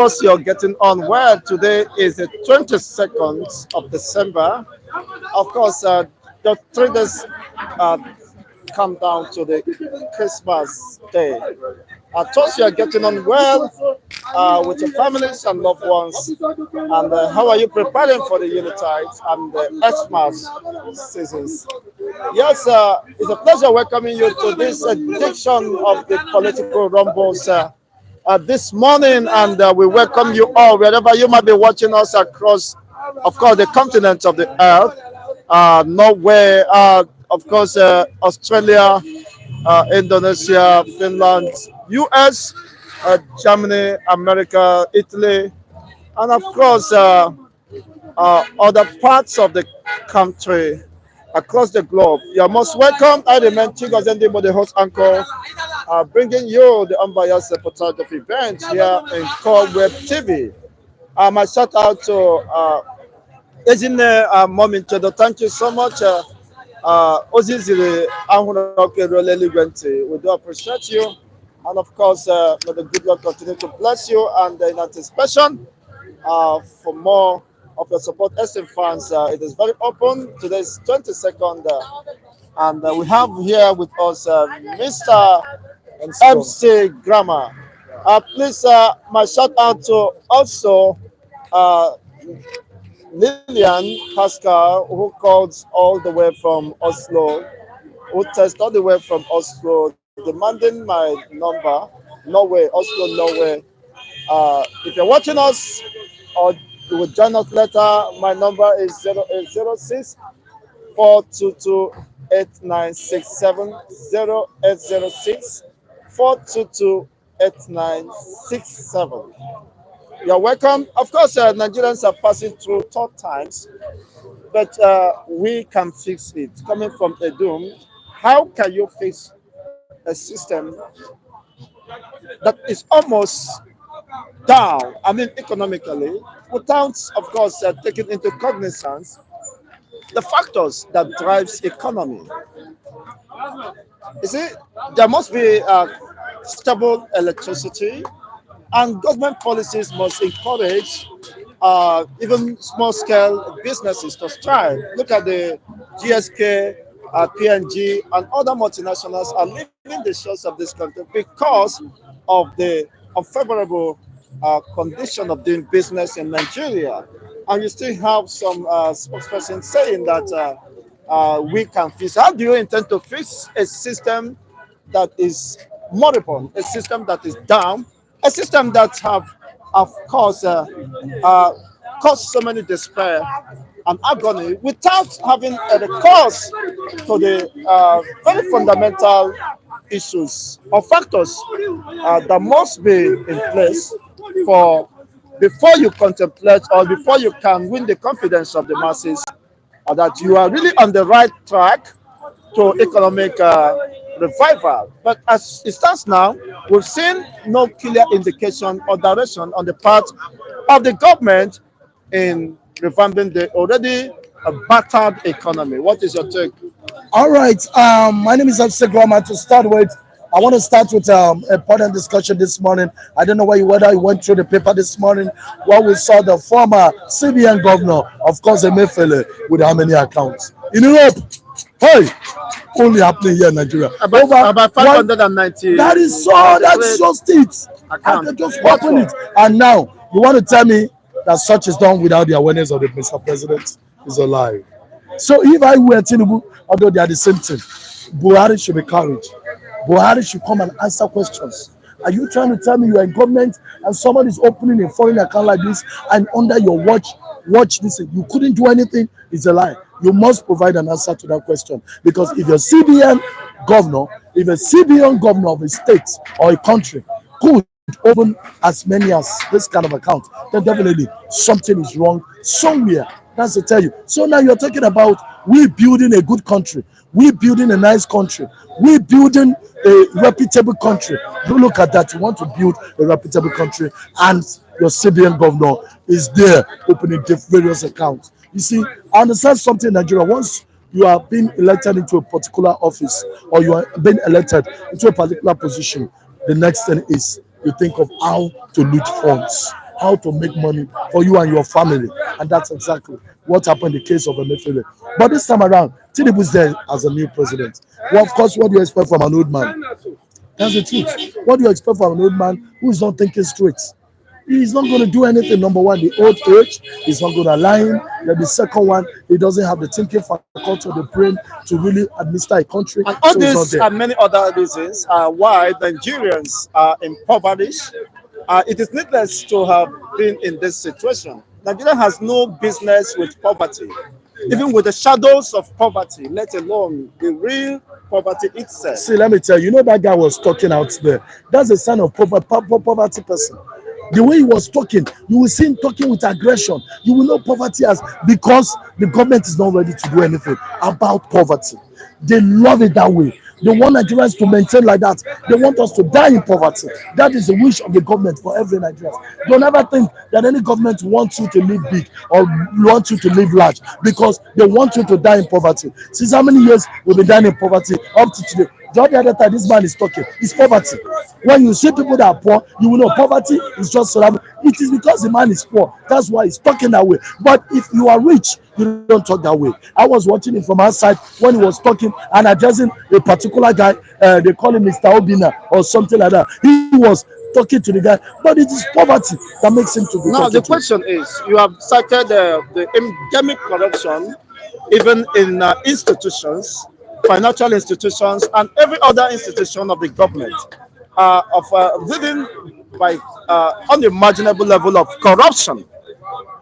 Course, you're getting on well. Today is the 22nd of December. Of course, the 3 days uh, come down to the Christmas day. I trust you are getting on well with your families and loved ones. And how are you preparing for the Unitide and the Xmas seasons? Yes, it's a pleasure welcoming you to this edition of the Political Rumbles this morning, and we welcome you all wherever you might be watching us across, of course, the continent of the earth, Norway, of course, Australia, Indonesia, Finland, US, Germany, America, Italy, and of course, other parts of the country across the globe. You're most welcome. I remain Chigozendi, the host anchor, bringing you the unbiased reportage of events here in Core Web TV. My shout out to Ezine Mominchedo. Thank you so much. Ozizili Ahunoke Roleli Gwenti. We do appreciate you. And of course, may the good Lord continue to bless you. And in anticipation for more of your support, SM fans, it is very open. Today's 22nd. And we have here with us Mr. MC Grammar. Please, my shout out to also uh, Lillian Pascal, who calls all the way from Oslo, who texts all the way from Oslo, demanding my number. Norway, Oslo, Norway. If you're watching us or you will join us later, my number is 0806 422 8967 0806 422 8967. You're welcome. Of course, Nigerians are passing through tough times, but we can fix it. Coming from it-Edun, how can you fix a system that is almost down, I mean, economically, without, of course, taking into cognizance the factors that drives economy? You see, there must be stable electricity, and government policies must encourage even small scale businesses to strive. Look at the GSK, PNG, and other multinationals are leaving the shores of this country because of the unfavorable condition of doing business in Nigeria. And you still have some spokesperson saying that we can fix. How do you intend to fix a system that is moribund, a system that is down, a system that have, of course, caused so many despair and agony without having a recourse to the very fundamental issues or factors that must be in place for before you contemplate or before you can win the confidence of the masses that you are really on the right track to economic revival. But as it stands now, we've seen no clear indication or direction on the part of the government in revamping the already battered economy. What is your take? All right. My name is Grama. To start with, I want to start with a important discussion this morning. I don't know whether you went through the paper this morning where we saw the former CBN governor, of course, Emefiele, with how many accounts in Europe. Hey, only happening here in Nigeria. About 590. That is so. That's just it. I can just open it. And now you want to tell me that such is done without the awareness of the Mr. President? Is a lie. So if I were Tinubu, although they are the same thing, Buhari should be carried. Buhari should come and answer questions. Are you trying to tell me you are in government and someone is opening a foreign account like this and under your watch this? You couldn't do anything? It's a lie. You must provide an answer to that question. Because if you're CBN governor of a state or a country could open as many as this kind of account, then definitely something is wrong somewhere. That's to tell you. So now you're talking about we building a good country, we building a nice country, we building a reputable country. You look at that, you want to build a reputable country, and your CBN governor is there opening various accounts. You see, I understand something in Nigeria. Once you are being elected into a particular office or you are being elected into a particular position, the next thing is you think of how to loot funds. how to make money for you and your family. And that's exactly what happened in the case of Emefiele. But this time around, Tinubu is there as a new president. Well, of course, what do you expect from an old man? That's the truth. What do you expect from an old man who is not thinking straight? He's not going to do anything. Number one, the old age, he's not going to align. Then the second one, he doesn't have the thinking faculty of the brain to really administer a country. And all So he's not these there. and many other reasons are why Nigerians are impoverished. It is needless to have been in this situation. Nigeria has no business with poverty, even with the shadows of poverty, let alone the real poverty itself. See, let me tell you, you know that guy was talking out there. That's a sign of poverty person. The way he was talking, you will see him talking with aggression. You will know poverty as because the government is not ready to do anything about poverty. They love it that way. They want Nigerians to maintain like that. They want us to die in poverty. That is the wish of the government for every Nigerian. Don't ever think that any government wants you to live big or wants you to live large because they want you to die in poverty. Since how many years we've been dying in poverty up to today? The other time this man is talking, it's poverty. When you see people that are poor, you will know poverty is just survival. It is because the man is poor. That's why he's talking that way. But if you are rich, you don't talk that way. I was watching him from outside when he was talking and addressing a particular guy. They call him Mr. Obina or something like that. He was talking to the guy, but it is poverty that makes him to be Now, talking the to him. question is you have cited the endemic corruption, even in institutions, financial institutions, and every other institution of the government, of living by unimaginable level of corruption.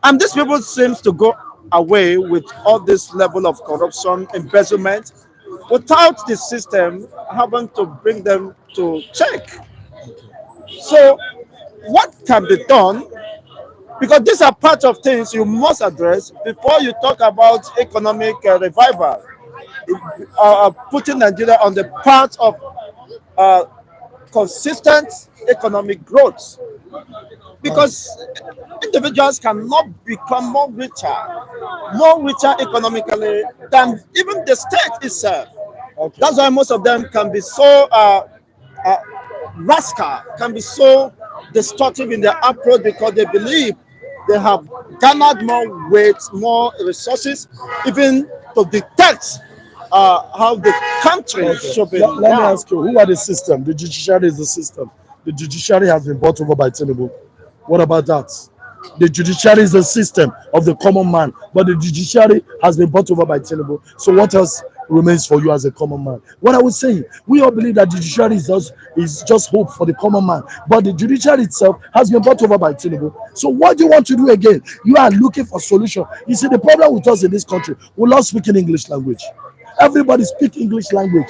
And these people seems to go away with all this level of corruption, embezzlement, without the system having to bring them to check. So, what can be done? Because these are part of things you must address before you talk about economic revival, putting Nigeria on the path of uh, consistent economic growth. Because individuals cannot become more richer economically than even the state itself. Okay. That's why most of them can be so uh, rascal, can be so destructive in their approach because they believe they have garnered more weight, more resources, even to detect how the country Okay. should be Let me run. ask you, who are the system? The judiciary is the system. The judiciary has been bought over by Tinubu. What about that? The judiciary is the system of the common man, but the judiciary has been bought over by Tinubu. So what else remains for you as a common man? What I was saying, we all believe that the judiciary is just hope for the common man, but the judiciary itself has been bought over by Tinubu. So what do you want to do again? You are looking for solution. You see, the problem with us in this country, we love speaking English language. Everybody speak English language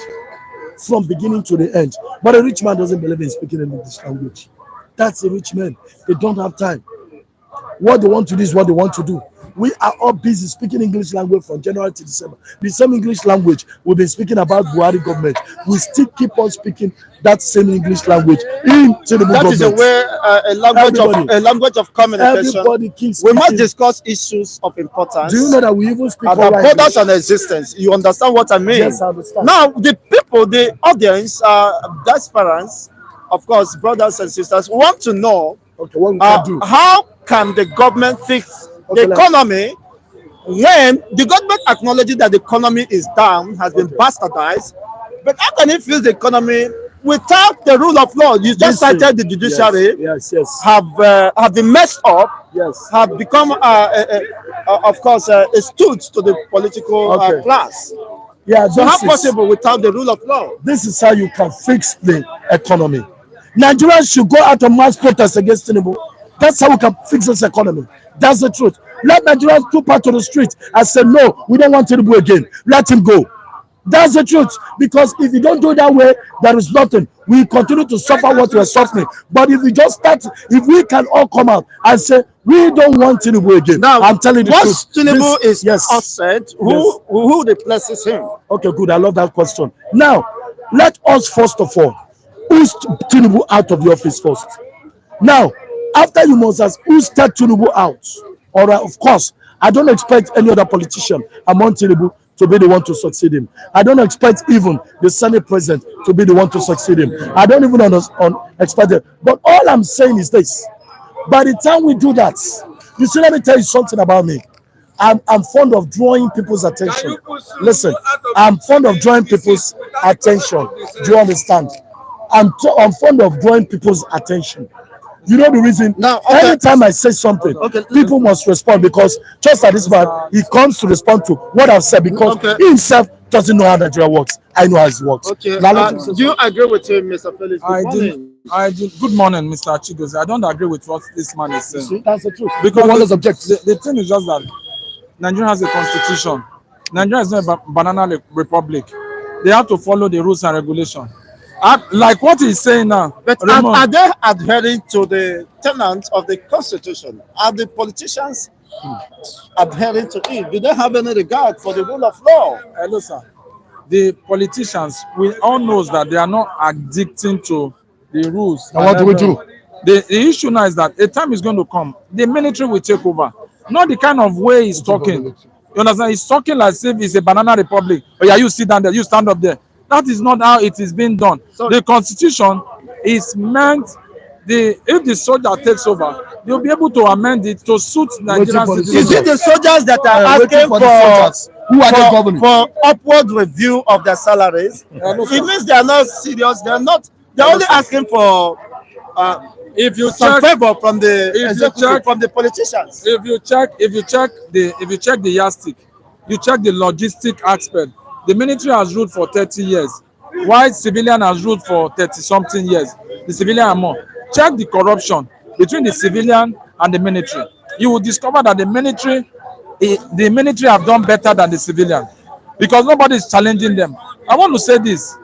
from beginning to the end, but a rich man doesn't believe in speaking English language. That's a rich man. They don't have time. What they want to do is what they want to do. We are all busy speaking English language from January to December. The same English language we've been speaking about Buhari government. We still keep on speaking that same English language in Tinubu That is a government. way, Everybody, a language of communication. everybody keeps We must speaking. discuss issues of importance Do you know that we even speak about oral products English? and existence. You understand what I mean? Yes, I understand. Now, the people, the audience, diasporans, of course, brothers and sisters, want to know Okay, what we can do? how can the government fix Okay, the economy when the government acknowledges that the economy is down, has been bastardized, but how can it fix the economy without the rule of law? You just Listen. cited the judiciary Yes. have been messed up, Yes. have become, of course, a stood to the political Okay. class. Yeah, So how this is possible without the rule of law? this is how you can fix the economy. Nigerians should go out and mass protest against Tinubu. That's how we can fix this economy. That's the truth. Let Nigerians go out to the street and say, no, we don't want Tinubu again. Let him go. That's the truth. Because if you don't do that way, there is nothing. We continue to suffer what we're suffering. But if we just start, if we can all come out and say, we don't want Tinubu again. Now, I'm telling you the once truth. Tinubu is yes. offset, Yes. who replaces him? Okay, good. I love that question. Now, let us first of all, who's Tinubu out of the office first? Now, after you must ask who start Tinubu out. All right, of course, I don't expect any other politician among Tinubu to be the one to succeed him. I don't expect even the Senate president to be the one to succeed him. I don't even expect it. But all I'm saying is this: By the time we do that, you see, let me tell you something about me. I'm fond of drawing people's attention. Listen, I'm fond of drawing people's attention. Do you understand? I'm fond of drawing people's attention. You know the reason? Now, okay. Anytime I say something, Okay. people must respond because just like this man, he comes to respond to what I've said because Okay. he himself doesn't know how Nigeria works. I know how it works. Okay. Now, let him say Do you agree with him, Mr. Felix? Good I morning. do. I do. Good morning, Mr. Chigozie. I don't agree with what this man is something. saying. See, that's the truth. Because one is object. the thing is just that Nigeria has a constitution. Nigeria is not a banana republic. They have to follow the rules and regulations. Like what he's saying now. But Raymond, are they adhering to the tenets of the Constitution? Are the politicians adhering to it? Do they have any regard for the rule of law? hello, sir. The politicians, we all knows that they are not addicting to the rules. Now, what do we do? The issue now is that a time is going to come. The military will take over. Not the kind of way he's talking. You understand? He's talking like if it's a banana republic. Oh yeah, you sit down there, you stand up there. That is not how it is being done. So, the constitution is meant if the soldier takes over, they'll be able to amend it to suit Nigerian for the citizens. is it the soldiers that are Waiting asking for the soldiers. Who are they governing? for upward review of their salaries? Hello, sir. It means they are not serious. They are not. They're only asking for If you some check, favor from the you executive, check- from the politicians. if you check the yardstick, you check the logistic aspect. The military has ruled for 30 years, while civilian has ruled for 30 something years. The civilian are more. Check the corruption between the civilian and the military. You will discover that the military have done better than the civilian because nobody is challenging them. I want to say this: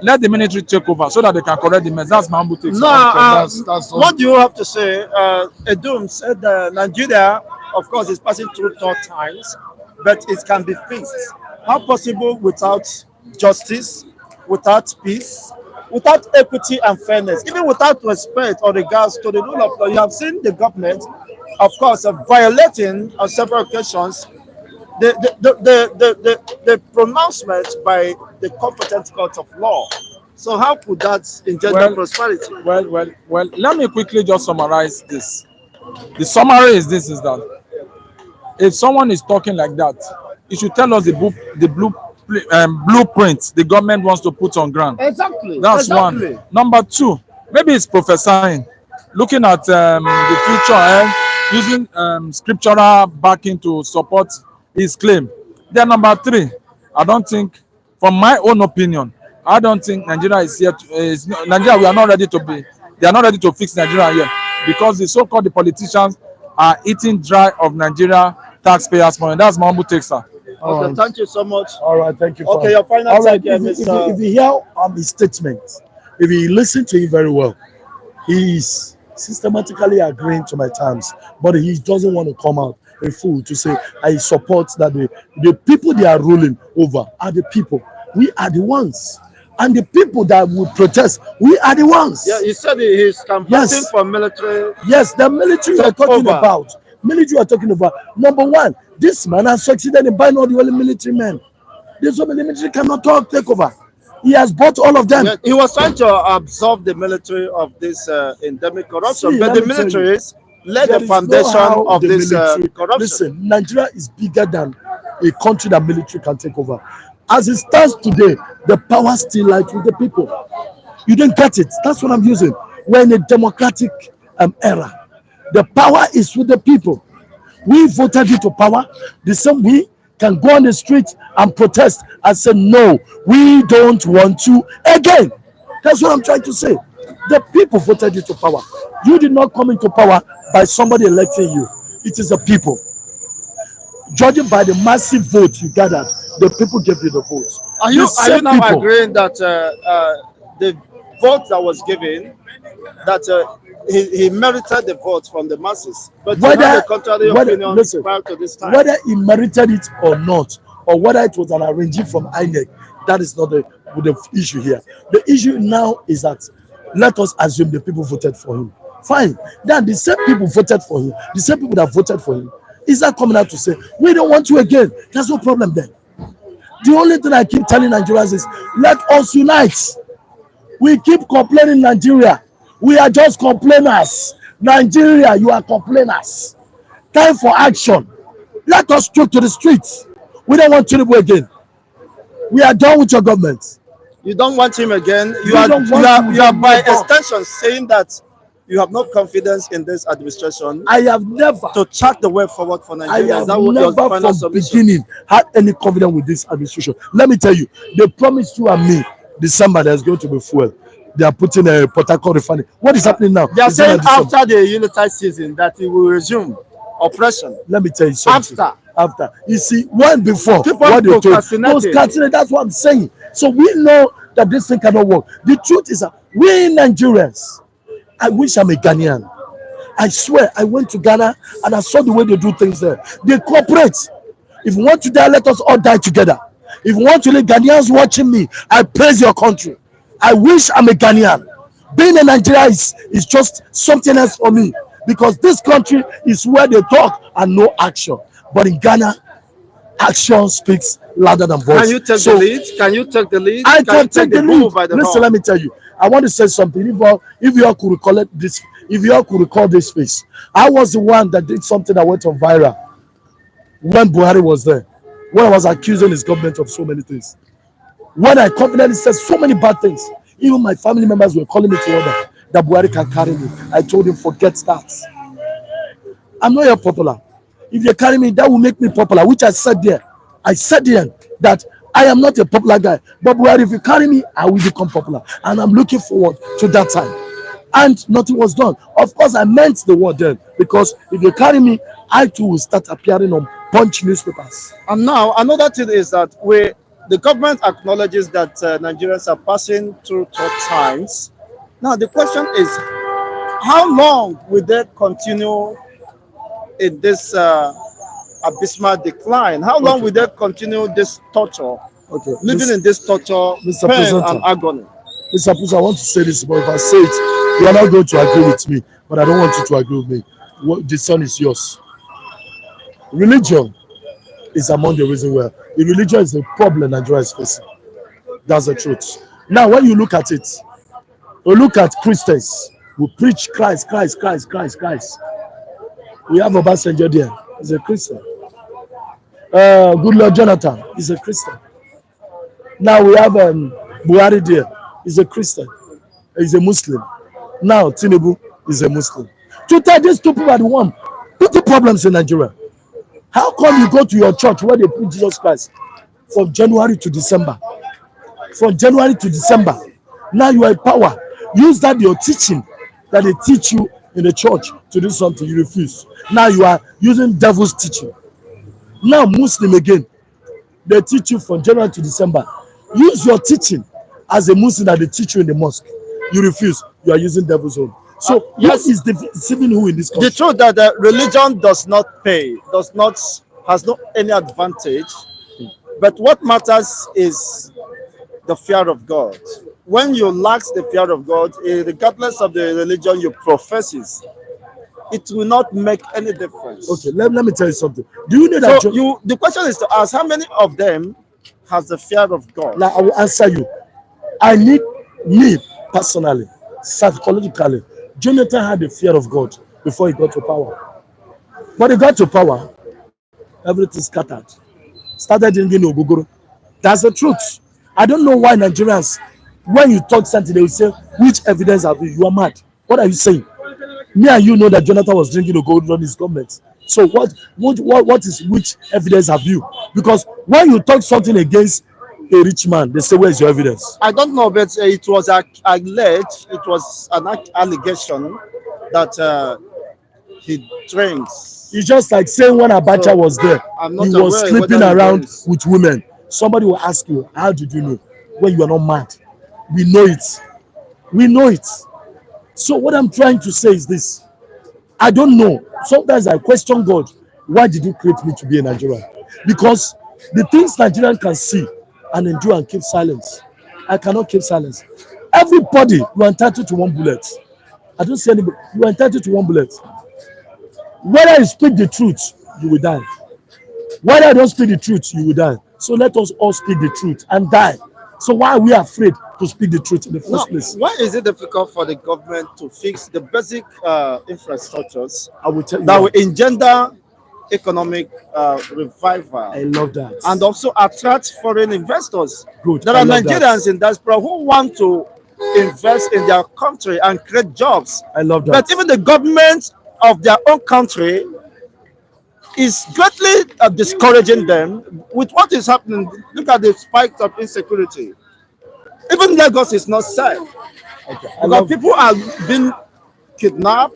let the military take over so that they can correct the mess. That's my humble take. No, that's what do you have to say? Edun said Nigeria, of course, is passing through tough times, but it can be fixed. How possible without justice, without peace, without equity and fairness, even without respect or regards to the rule of law? You have seen the government, of course, violating on several occasions the pronouncement by the competent court of law. So how could that engender Well, prosperity? Well. Let me quickly just summarize this. The summary is this: is that if someone is talking like that, you should tell us blueprint the government wants to put on ground. Exactly. That's exactly. one. Number two, maybe it's prophesying, looking at the future and using scriptural backing to support his claim. Then number three, I don't think, from my own opinion, I don't think Nigeria is here. Nigeria, we are not ready to be. They are not ready to fix Nigeria yet because the so-called the politicians are eating dry of Nigeria taxpayers' money. That's my humble take, sir. Okay, right. thank you so much. All right, thank you. Okay, your final All right, take, if you hear his statement, if you listen to it very well, he is systematically agreeing to my terms, but he doesn't want to come out a fool to say I support that the people they are ruling over are the people. We are the ones. And the people that will protest, we are the ones. Yeah, he said he's campaigning Yes. for military. Yes, the military you are talking over. about. Military you are talking about. Number one, this man has succeeded in buying all the only military men. This one, the military cannot take over. He has bought all of them. Yeah, he was trying to absolve the military of this endemic corruption, See, but let the me tell you, militaries led There the is no foundation how of the this military- corruption. Listen, Nigeria is bigger than a country that military can take over. As it stands today, the power still lies with the people. You didn't get it. That's what I'm using. We're in a democratic era. The power is with the people. We voted into power. The same we can go on the street and protest and say, no, we don't want to again. That's what I'm trying to say. The people voted into power. You did not come into power by somebody electing you. It is the people. Judging by the massive vote you gathered, the people gave you the votes. Are The you same now people- agreeing that the vote that was given, that he merited the vote from the masses, but you have a contrary opinion listen, prior to this time? whether he merited it or not, or whether it was an arrangement from INEC, that is not the issue here. The issue now is that let us assume the people voted for him. Fine. Then the same people voted for him, the same people that voted for him, is that coming out to say, we don't want you again? There's no problem then. The only thing I keep telling Nigerians is, let us unite. We keep complaining Nigeria. We are just complainers. Nigeria, you are complainers. Time for action. Let us take to the streets. We don't want Tinubu again. We are done with your government. You don't want him again. We don't want him You are again. by extension saying that you have no confidence in this administration I have never, to chart the way forward for I Nigeria. Is have that what your never final from submission? beginning had any confidence with this administration. Let me tell you, they promised you and me December there's going to be fuel. They are putting a Port Harcourt refinery. What is happening now? They are December, saying December. after the unitized season that it will resume operation. Let me tell you something. After. You see, when before, Keep what on they told, procrastinating. that's what I'm saying. So we know that this thing cannot work. The truth is that we Nigerians, I wish I'm a Ghanaian. I swear, I went to Ghana and I saw the way they do things there. They cooperate. If you want to die, let us all die together. If you want to live, Ghanaians watching me, I praise your country. I wish I'm a Ghanaian. Being a Nigerian is just something else for me because this country is where they talk and no action. But in Ghana, action speaks louder than voice. Can you take the lead? Can you take the lead? I Can you can take the bull lead. by the Listen, horn? let me tell you. I want to say something. If you all could recollect this, if you all could recall this face, I was the one that did something that went on viral when Buhari was there, when I was accusing his government of so many things. When I confidently said so many bad things, even my family members were calling me to order that Buhari can carry me. I told him, forget that. I'm not your popular. If you carry me, that will make me popular, which I said there. I said there that I am not a popular guy. But Buhari, if you carry me, I will become popular. And I'm looking forward to that time. And nothing was done. Of course, I meant the word then. Because if you carry me, I too will start appearing on Punch newspapers. And now another thing is that the government acknowledges that Nigerians are passing through tough times. Now the question is, how long will they continue in this abysmal decline? How long will they continue this torture, Okay. living in this torture, Mr. pain Presenter. and agony? Mr. Pusa, I want to say this, but if I say it, you are not going to agree with me. But I don't want you to agree with me. The son is yours. Religion is among the reasons where the religion is the problem Nigeria is facing. That's the truth. Now, when you look at it, you look at Christians who preach Christ, Christ, Christ, Christ, Christ. We have Obasanjo there. He's a Christian. Good Lord Jonathan is a Christian. Now we have Buhari there. He's a Christian. He's a Muslim. Now Tinubu is a Muslim. To tell these two people are the one putting problems in Nigeria. How come you go to your church where they preach Jesus Christ from January to December? From January to December. Now you are in power. Use that your teaching that they teach you in the church to do something. You refuse. Now you are using devil's teaching. Now Muslim again. They teach you from January to December. Use your teaching as a Muslim that they teach you in the mosque. You refuse. You are using devil's own. So yes, what is deceiving who in this country? The truth that religion does not pay, has no any advantage. But what matters is the fear of God. When you lack the fear of God, regardless of the religion you profess, it will not make any difference. Okay, let me tell you something. Do you know that? So the question is to ask, how many of them has the fear of God? Now I will answer you. I need me personally, psychologically. Jonathan had the fear of God before he got to power. When he got to power, everything scattered. Started drinking Ogogoro. That's the truth. I don't know why Nigerians, when you talk something, they will say, which evidence have you? You are mad. What are you saying? Me and you know that Jonathan was drinking Ogogoro on his government. So what is which evidence have you? Because when you talk something against a rich man, they say, where's your evidence? I don't know, but it was alleged, it was an allegation that he drinks. It's just like saying when Abacha was there, he was sleeping around with women. Somebody will ask you, how did you know? When you are not mad. We know it. We know it. So what I'm trying to say is this. I don't know. Sometimes I question God. Why did you create me to be a Nigerian? Because the things Nigerian can see and endure and keep silence, I cannot keep silence. Everybody, you are entitled to one bullet. I don't see anybody. You are entitled to one bullet. Whether you speak the truth, you will die. Whether I don't speak the truth, you will die. So let us all speak the truth and die. So why are we afraid to speak the truth in the Now, first place? why is it difficult for the government to fix the basic infrastructures I will tell you that will why. engender economic revival I love that. and also attract foreign investors? Good. There I are love that. Nigerians in diaspora who want to invest in their country and create jobs, I love that. but even the government of their own country is greatly discouraging them with what is happening. Look at the spike of insecurity. Even Lagos is not safe Okay. I because love. people are being kidnapped,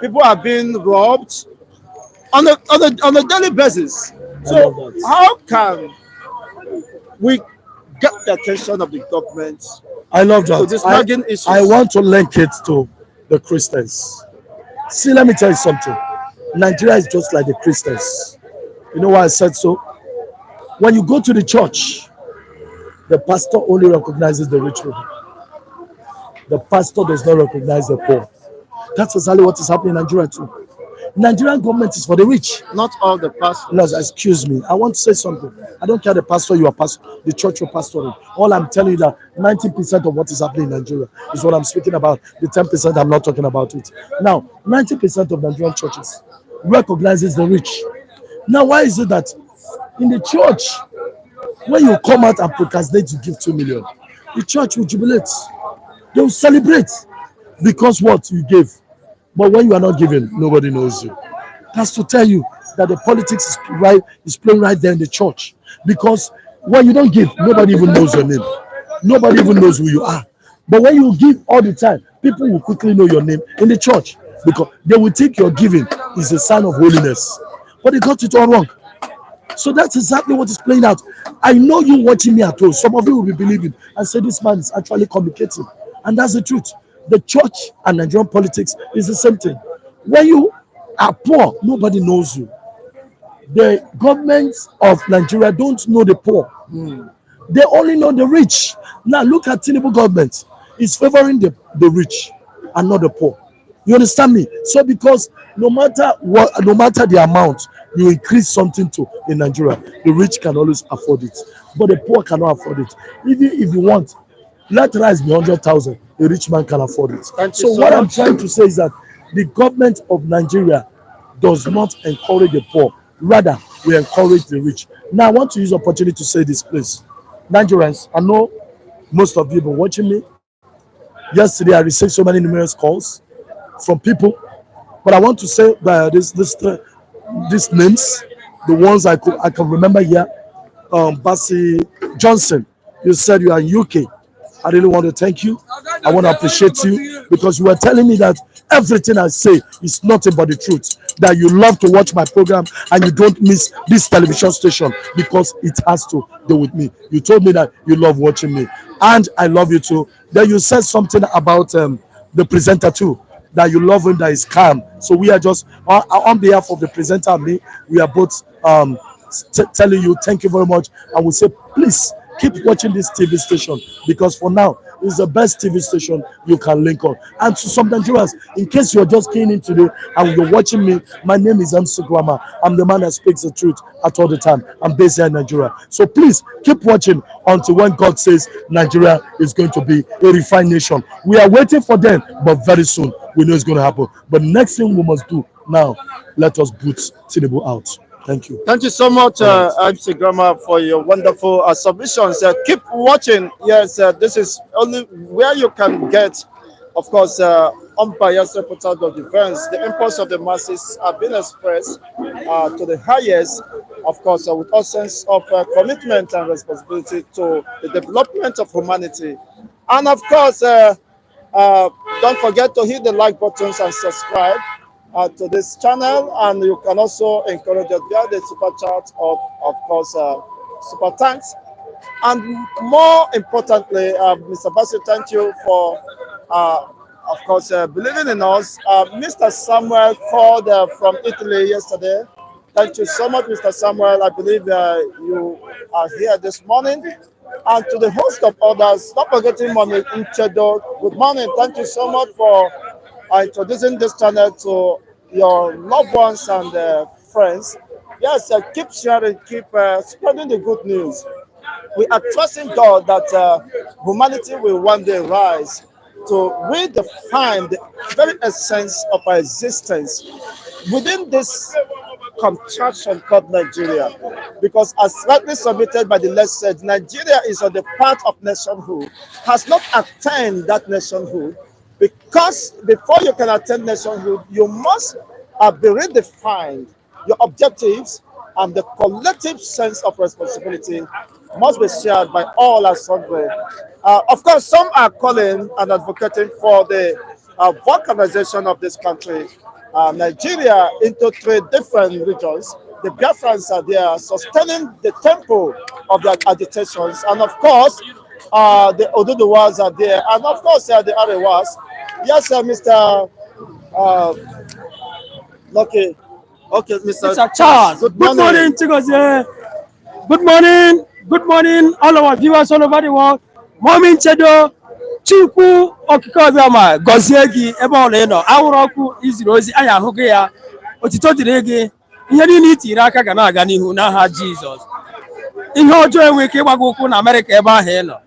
people are being robbed on a daily basis. I love So that. how can we get the attention of the government I love to that. these nagging I issues? want to link it to the Christians. See, let me tell you something. Nigeria is just like the Christians. You know why I said so? When you go to the church, the pastor only recognizes the rich people. The pastor does not recognize the poor. That's exactly what is happening in Nigeria too. Nigerian government is for the rich. Not all the No, pastors. excuse me. I want to say something. I don't care the pastor you are pastor, the church you're pastoring. All I'm telling you that 90% of what is happening in Nigeria is what I'm speaking about. The 10% I'm not talking about it. Now, 90% of Nigerian churches recognizes the rich. Now, why is it that in the church, when you come out and procrastinate to give 2 million, the church will jubilate. They will celebrate because what you gave. But when you are not giving, nobody knows you. That's to tell you that the politics is playing right there in the church. Because when you don't give, nobody even knows your name. Nobody even knows who you are. But when you give all the time, people will quickly know your name in the church because they will think your giving is a sign of holiness. But they got it all wrong. So that's exactly what is playing out. I know you watching me at home. Some of you will be believing and say this man is actually communicating. And that's the truth. The church and Nigerian politics is the same thing. When you are poor, nobody knows you. The government of Nigeria don't know the poor. They only know the rich. Now look at Tinubu government. It's favoring the rich and not the poor. You understand me? So because no matter what, no matter the amount you increase something to in Nigeria, the rich can always afford it, but the poor cannot afford it. Even if you want, let rice be 100,000, a rich man can afford it. Thank you So so what I'm much. trying to say is that the government of Nigeria does not encourage the poor. Rather, we encourage the rich. Now, I want to use the opportunity to say this, please. Nigerians, I know most of you have been watching me. Yesterday, I received so many numerous calls from people, but I want to say that these names, the ones I can remember here. Bassey Johnson, you said you are in UK. I really want to thank you. I want to appreciate you because you were telling me that everything I say is nothing but the truth. That you love to watch my program and you don't miss this television station because it has to do with me. You told me that you love watching me, and I love you too. Then you said something about the presenter too. That you love him, that is calm. So we are just on behalf of the presenter and me, we are both telling you thank you very much. I will say please keep watching this TV station because for now it's the best TV station you can link on. And to some Nigerians, in case you're just keying in today and you're watching me, my name is MC Grama. I'm the man that speaks the truth at all the time. I'm based here in Nigeria. So please keep watching until when God says Nigeria is going to be a refined nation. We are waiting for them, but very soon we know it's going to happen. But next thing we must do now, let us boot Tinubu out. Thank you. Thank you so much, All right. MC Grammar, for your wonderful submissions. Keep watching. Yes, this is only where you can get, of course, unbiased reportage of events. The impulse of the masses have been expressed to the highest, of course, with a sense of commitment and responsibility to the development of humanity. And of course, uh, don't forget to hit the like buttons and subscribe to this channel, and you can also encourage us via the super chat of course, super thanks. And more importantly, Mr. Bassett, thank you for, of course, believing in us. Mr. Samuel called from Italy yesterday. Thank you so much, Mr. Samuel. I believe you are here this morning. And to the host of others, not forgetting Mommy Inchedo. Good morning. Thank you so much for introducing this channel to your loved ones and friends. Yes, keep sharing, keep spreading the good news. we are trusting God that humanity will one day rise to redefine the very essence of our existence within this contraction called Nigeria. Because as rightly submitted by the left said, Nigeria is on the path of nationhood, has not attained that nationhood, because before you can attain nationhood, you must be redefined. Your objectives and the collective sense of responsibility must be shared by all as sundry. Of course, some are calling and advocating for the volcanization of this country, Nigeria, into three different regions. The Biafrans are there sustaining the tempo of their agitations, and of course, the Oduduwas are there, and of course, the Arewas. Yes, Mr. Uh, okay, okay, Mr. Mr. Charles. Good Good morning. morning, Chigozie. Good morning. Good morning, all our viewers all over the world. Morning, Chedo. Chukwu okike obiama gọzie gị ebe ọ na-enọ anwụrụ ọkụ iziri ozi anyị ahụghị ya otito dịrị gị ihe niile itiri aka ga na-aga n'ihu n'aha Jizọs ihe ọjọọ enwe ike ịgbago ụkwụ na Amerịka ebe ahụ ị nọ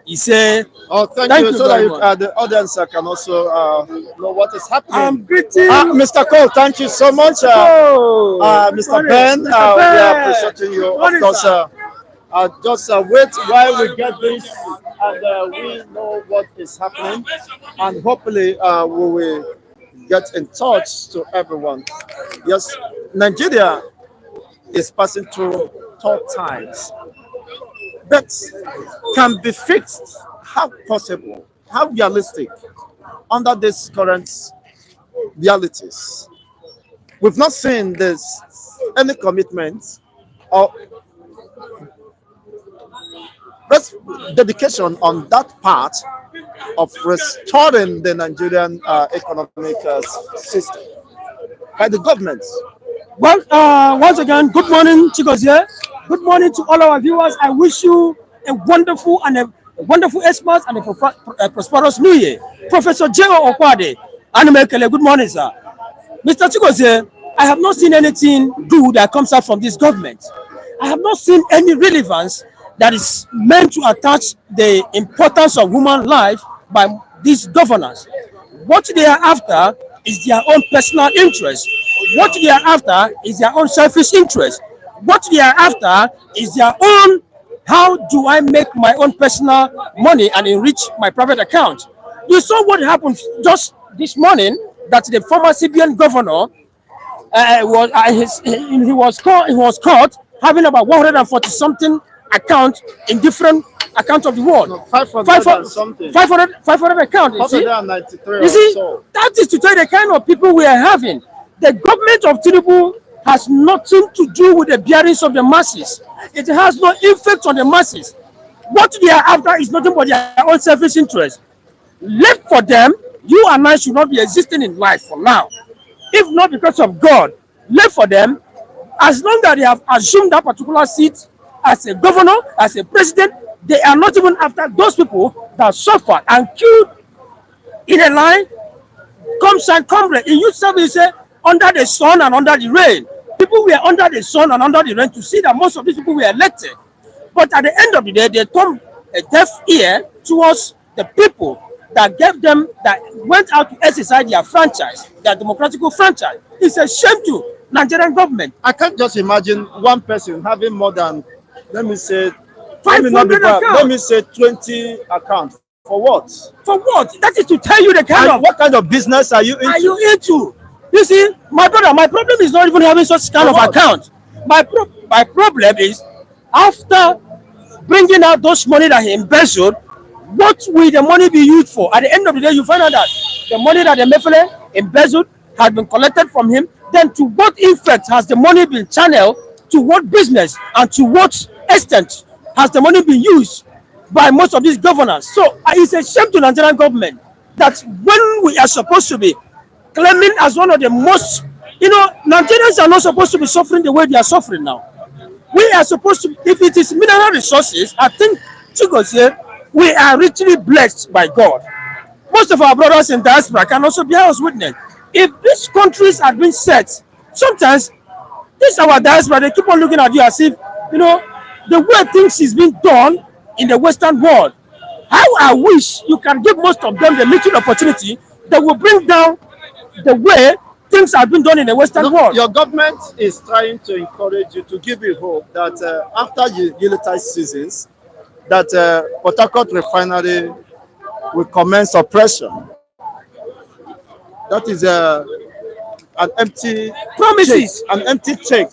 ise. Oh, thank Thank you. you So that very much. the audience can also know what is happening. I'm greeting Mr. Cole, thank you so much. Good Mr. morning, Ben, Mr. we are Ben. appreciating you. Good Of morning, course, sir. just wait while we get this and we know what is happening. And hopefully, we will get in touch to everyone. Yes, Nigeria is passing through tough times, but can be fixed. How possible? How realistic under these current realities? We've not seen this any commitment or dedication on that part of restoring the Nigerian economic system by the government. Well, once again, good morning, Chigozie. Good morning to all our viewers. I wish you a wonderful Xmas and a prosperous New Year. Professor Jero Okwade, Animekele, good morning, sir. Mr. Chigozie, I have not seen anything good that comes out from this government. I have not seen any relevance that is meant to attach the importance of human life by these governors. What they are after is their own personal interest. What they are after is their own selfish interest. What they are after is their own, how do I make my own personal money and enrich my private account? You saw what happened just this morning, that the former CBN governor he was caught having about 140 something accounts in different accounts of the world. No, 500 and something. 500 accounts. You see, 593 you see or so. that is to tell you the kind of people we are having. The government of Tinubu has nothing to do with the bearings of the masses. It has no effect on the masses. What they are after is nothing but their own selfish interest. Left for them, you and I should not be existing in life for now. If not because of God, left for them, as long as they have assumed that particular seat as a governor, as a president, they are not even after those people that suffered and killed in a line. Come shine, come rain. In youth service, you say, under the sun and under the rain. People were under the sun and under the rain to see that most of these people were elected. But at the end of the day, they turned a deaf ear towards the people that gave them, that went out to exercise their franchise, their democratic franchise. It's a shame to Nigerian government. I can't just imagine one person having more than, let me say, let me not be 500 bad, let accounts. me say 20 accounts. For what? For what? That is to tell you the kind And of what kind of business are you into? are you into? You see, my brother, my problem is not even having such kind For of what? account. My problem is after bringing out those money that he embezzled, what will the money be used for? At the end of the day, you find out that the money that the Mefele embezzled has been collected from him. Then to what effect has the money been channeled? To what business and to what extent has the money been used by most of these governors? So it's a shame to Nigerian government that when we are supposed to be claiming as one of the most, Nigerians are not supposed to be suffering the way they are suffering now. We are supposed to, if it is mineral resources, I think Chigozie, we are richly blessed by God. Most of our brothers in diaspora can also bear us witness. If these countries are being set, sometimes this our diaspora, they keep on looking at you as if, the way things is being done in the Western world. How I wish you can give most of them the little opportunity that will bring down the way things have been done in the Western No, world. your government is trying to encourage you to give you hope that after Unitized seasons, that Port Harcourt refinery will commence operation. That is an empty check, Promises, an empty check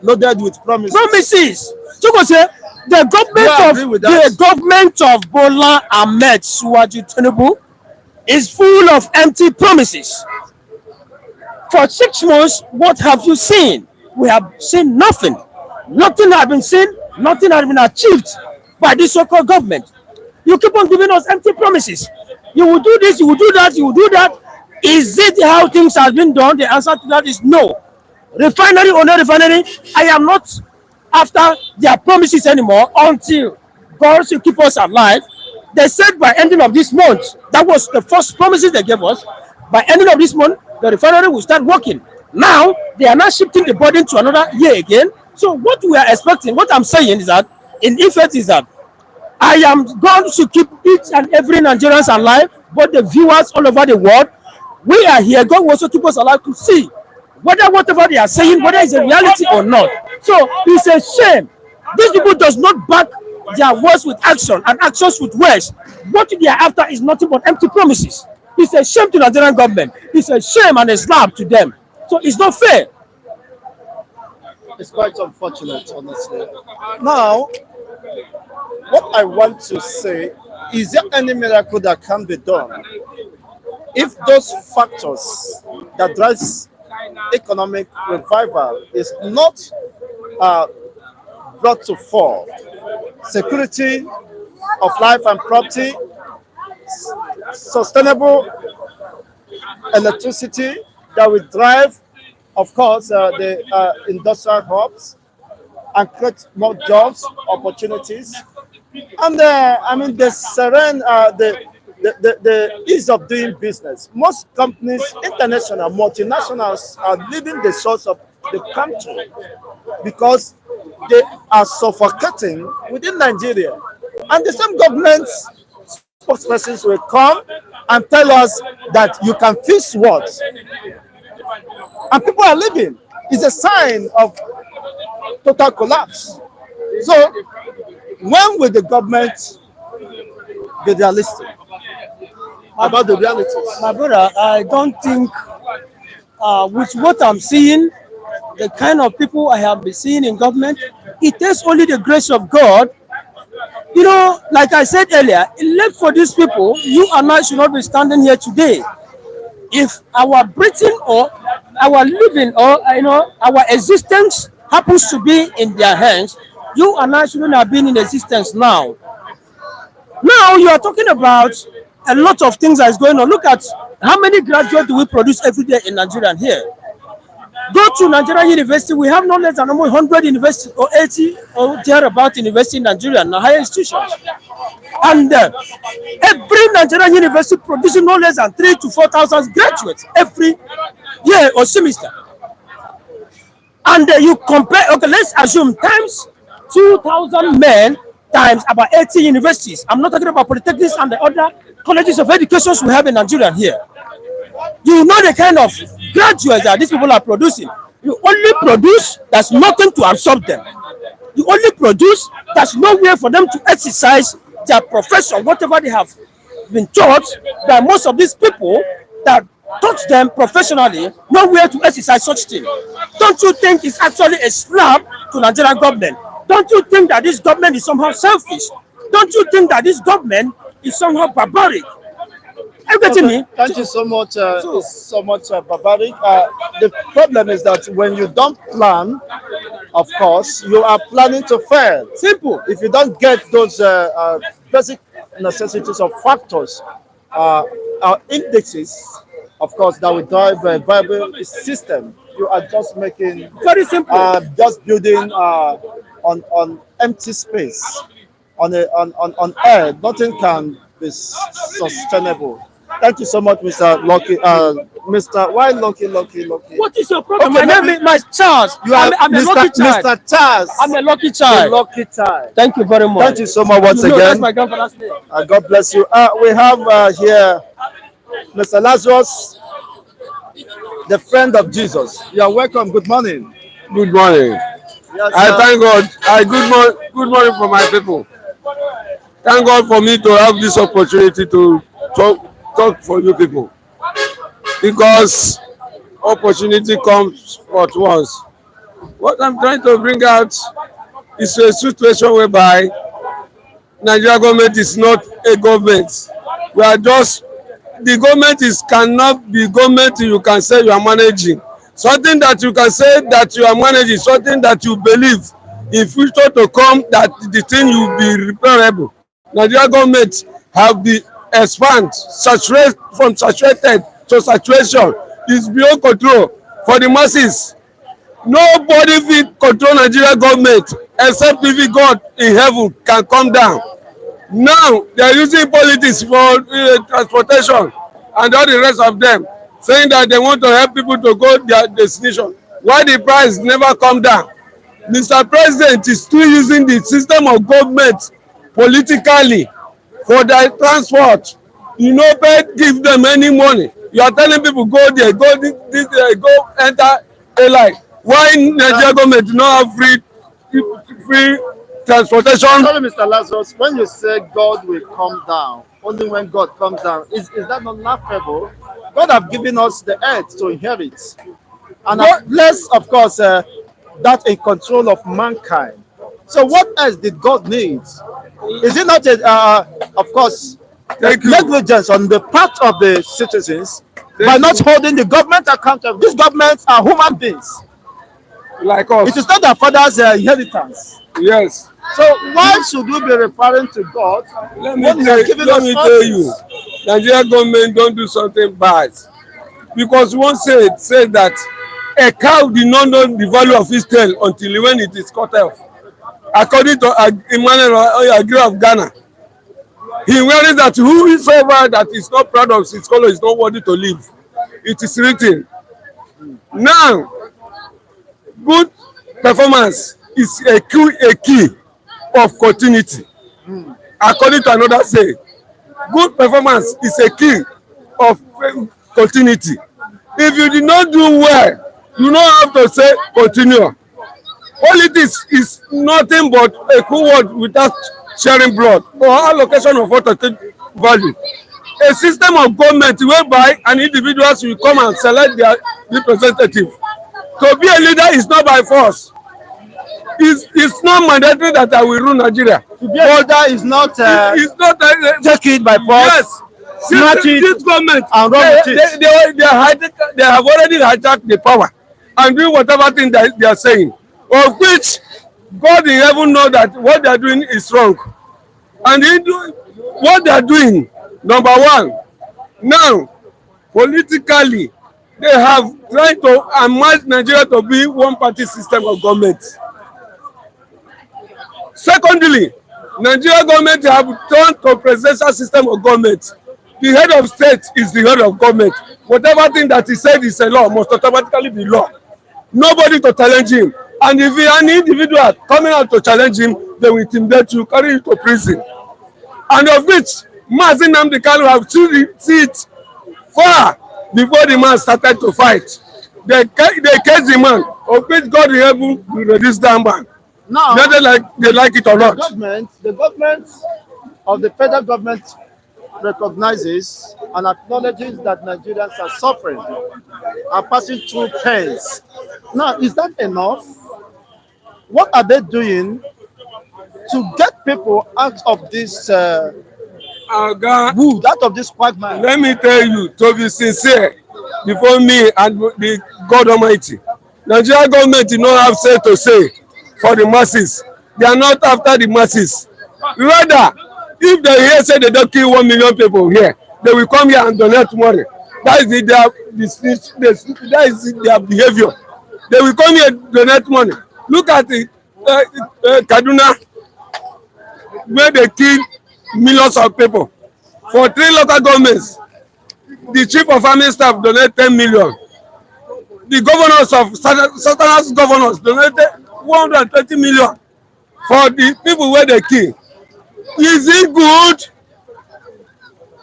loaded with promises. promises. So say the Do you government agree with of that? the government of Bola Ahmed Suwaju Tinubu is full of empty promises. For 6 months, what have you seen? We have seen nothing. Nothing has been seen, nothing has been achieved by this so-called government. You keep on giving us empty promises. You will do this, you will do that, you will do that. Is it how things have been done? The answer to that is no. Refinery or no refinery, I am not after their promises anymore until God should keep us alive. They said by ending of this month, that was the first promises they gave us. By ending of this month, the refinery will start working. Now they are not shifting the burden to another year again. So what we are expecting, what I'm saying is that, in effect, is that I am going to keep each and every Nigerians alive, but the viewers all over the world, we are here. God will also keep us alive to see whether whatever they are saying, whether it's a reality or not. So it's a shame. These people does not back their words with action and actions with words. What they are after is nothing but empty promises. It's a shame to the Nigerian government. It's a shame and a slap to them. So it's not fair. It's quite unfortunate, honestly. Now, what I want to say is there any miracle that can be done if those factors that drives economic revival is not uh, brought to fore? Security of life and property, sustainable electricity that will drive, of course, the industrial hubs and create more jobs, opportunities. And I mean, the serene, the ease of doing business. Most companies, international, multinationals, are leaving the shores of the country because they are suffocating within Nigeria. And the same government spokespersons will come and tell us that you can fix what? And people are leaving. It's a sign of total collapse. So, when will the government be realistic about the realities? My brother, I don't think, with what I'm seeing, the kind of people I have been seeing in government, it takes only the grace of God. You know, like I said earlier, left for these people, you and I should not be standing here today. If our breathing or our living or our existence happens to be in their hands, you and I shouldn't have been in existence now. Now you are talking about a lot of things that is going on. Look at how many graduates do we produce every day in Nigeria here. Go to Nigerian university, we have no less than almost 100 universities or 80 or thereabout university in Nigeria, and higher institutions. And every Nigerian university producing no less than 3 to 4,000 graduates every year or semester. And you compare, okay, let's assume times 2,000 men times about 80 universities. I'm not talking about polytechnics and the other colleges of education we have in Nigeria here. You know the kind of graduates that these people are producing. You only produce, there's nothing to absorb them. You only produce, there's nowhere for them to exercise their profession, whatever they have been taught by most of these people that taught them professionally, nowhere to exercise such thing. Don't you think it's actually a slap to Nigerian government? Don't you think that this government is somehow selfish? Don't you think that this government is somehow barbaric? Are you getting me? Thank you so much. It's so much barbaric. The problem is that when you don't plan, of course, you are planning to fail. Simple. If you don't get those basic necessities or factors, indexes, of course, that will drive a viable system, you are just making, Very simple. just building on empty space, on air. Nothing can be sustainable. Thank you so much, Mr. Lucky. Mr. Why Lucky? What is your problem? Okay, My name is my Charles. You are I'm a lucky child. Mr. Charles. I'm a lucky The child. lucky child. Thank you very much. Thank you so much once You know, that's again. my grandfather's name. God bless you. We have here Mr. Lazarus, the friend of Jesus. You are welcome. Good morning. Good morning. Yes, I sir. thank God. Good morning for my people. Thank God for me to have this opportunity to talk for you people. Because opportunity comes but once. What I'm trying to bring out is a situation whereby Nigeria government is not a government. We are just the government is cannot be government you can say you are managing. Something that you can say that you are managing, something that you believe in future to come that the thing will be repairable. Nigeria government have been expand, saturate from saturated to saturation is beyond control for the masses. Nobody fit control Nigeria government except if God in heaven can come down. Now they are using politics for transportation and all the rest of them, saying that they want to help people to go their destination. Why the price never come down? Mr. President is still using the system of government politically for their transport. You no pay give them any money. You are telling people go there, go this go enter a line. Why Nigeria government do not have free transportation? Sorry, Mr. Lazarus. When you say God will come down, only when God comes down, is that not laughable? God have given us the earth to inherit, and have blessed, of course, that in control of mankind. So, what else did God need? Is it not, of course, Thank you. negligence on the part of the citizens by Thank not you. holding the government accountable? These governments are human beings. Like It us. is not their father's inheritance. Yes. So why should we be referring to God when He has given Let us me all tell you, things? Nigeria government don't do something bad. Because one said that a cow did not know the value of its tail until when it is cut off. According to Emmanuel Agri of Ghana, he wearing that whosoever that is not proud of his color is not worthy to live. It is written. Now, good performance is a key of continuity. According to another say, good performance is a key of continuity. If you did not do well, you don't have to say continue. Politics is nothing but a cool word without sharing blood or allocation of what to take value. A system of government whereby an individuals will come and select their representative. To be a leader is not by force. It's not mandatory that I will rule Nigeria. To be a leader is not It's not take it by force, yes. snatch This it, government and run with it. they have already hijacked the power and doing whatever thing that they are saying, of which God in heaven know that what they are doing is wrong. And what they are doing, number one, now politically they have tried to amalgamate Nigeria to be one party system of government. Secondly, Nigeria government have turned to presidential system of government. The head of state is the head of government. Whatever thing that he said is a law must automatically be law. Nobody to challenge him. And if any individual coming out to challenge him, they will intimidate you, carry you to prison. And of which Mazi Nnamdi Kanu have see it far before the man started to fight. They case the man, of which God in heaven will release that man. Now, Whether they like it or not. the government of the federal government recognizes and acknowledges that Nigerians are suffering, are passing through pains. Now, is that enough? What are they doing to get people out of this Oga, wood, out of this quagmire? let me tell you, to be sincere before me and the God Almighty, Nigeria government did not have say to say for the masses. They are not after the masses. Rather, if they hear say they don't kill 1 million people here, they will come here and donate money. That is their behavior. They will come here and donate money. Look at the Kaduna, where they kill millions of people for 3 local governments. The chief of army staff donate 10 million. The governors of southern governors donated 120 million for the people where they kill. Is it good?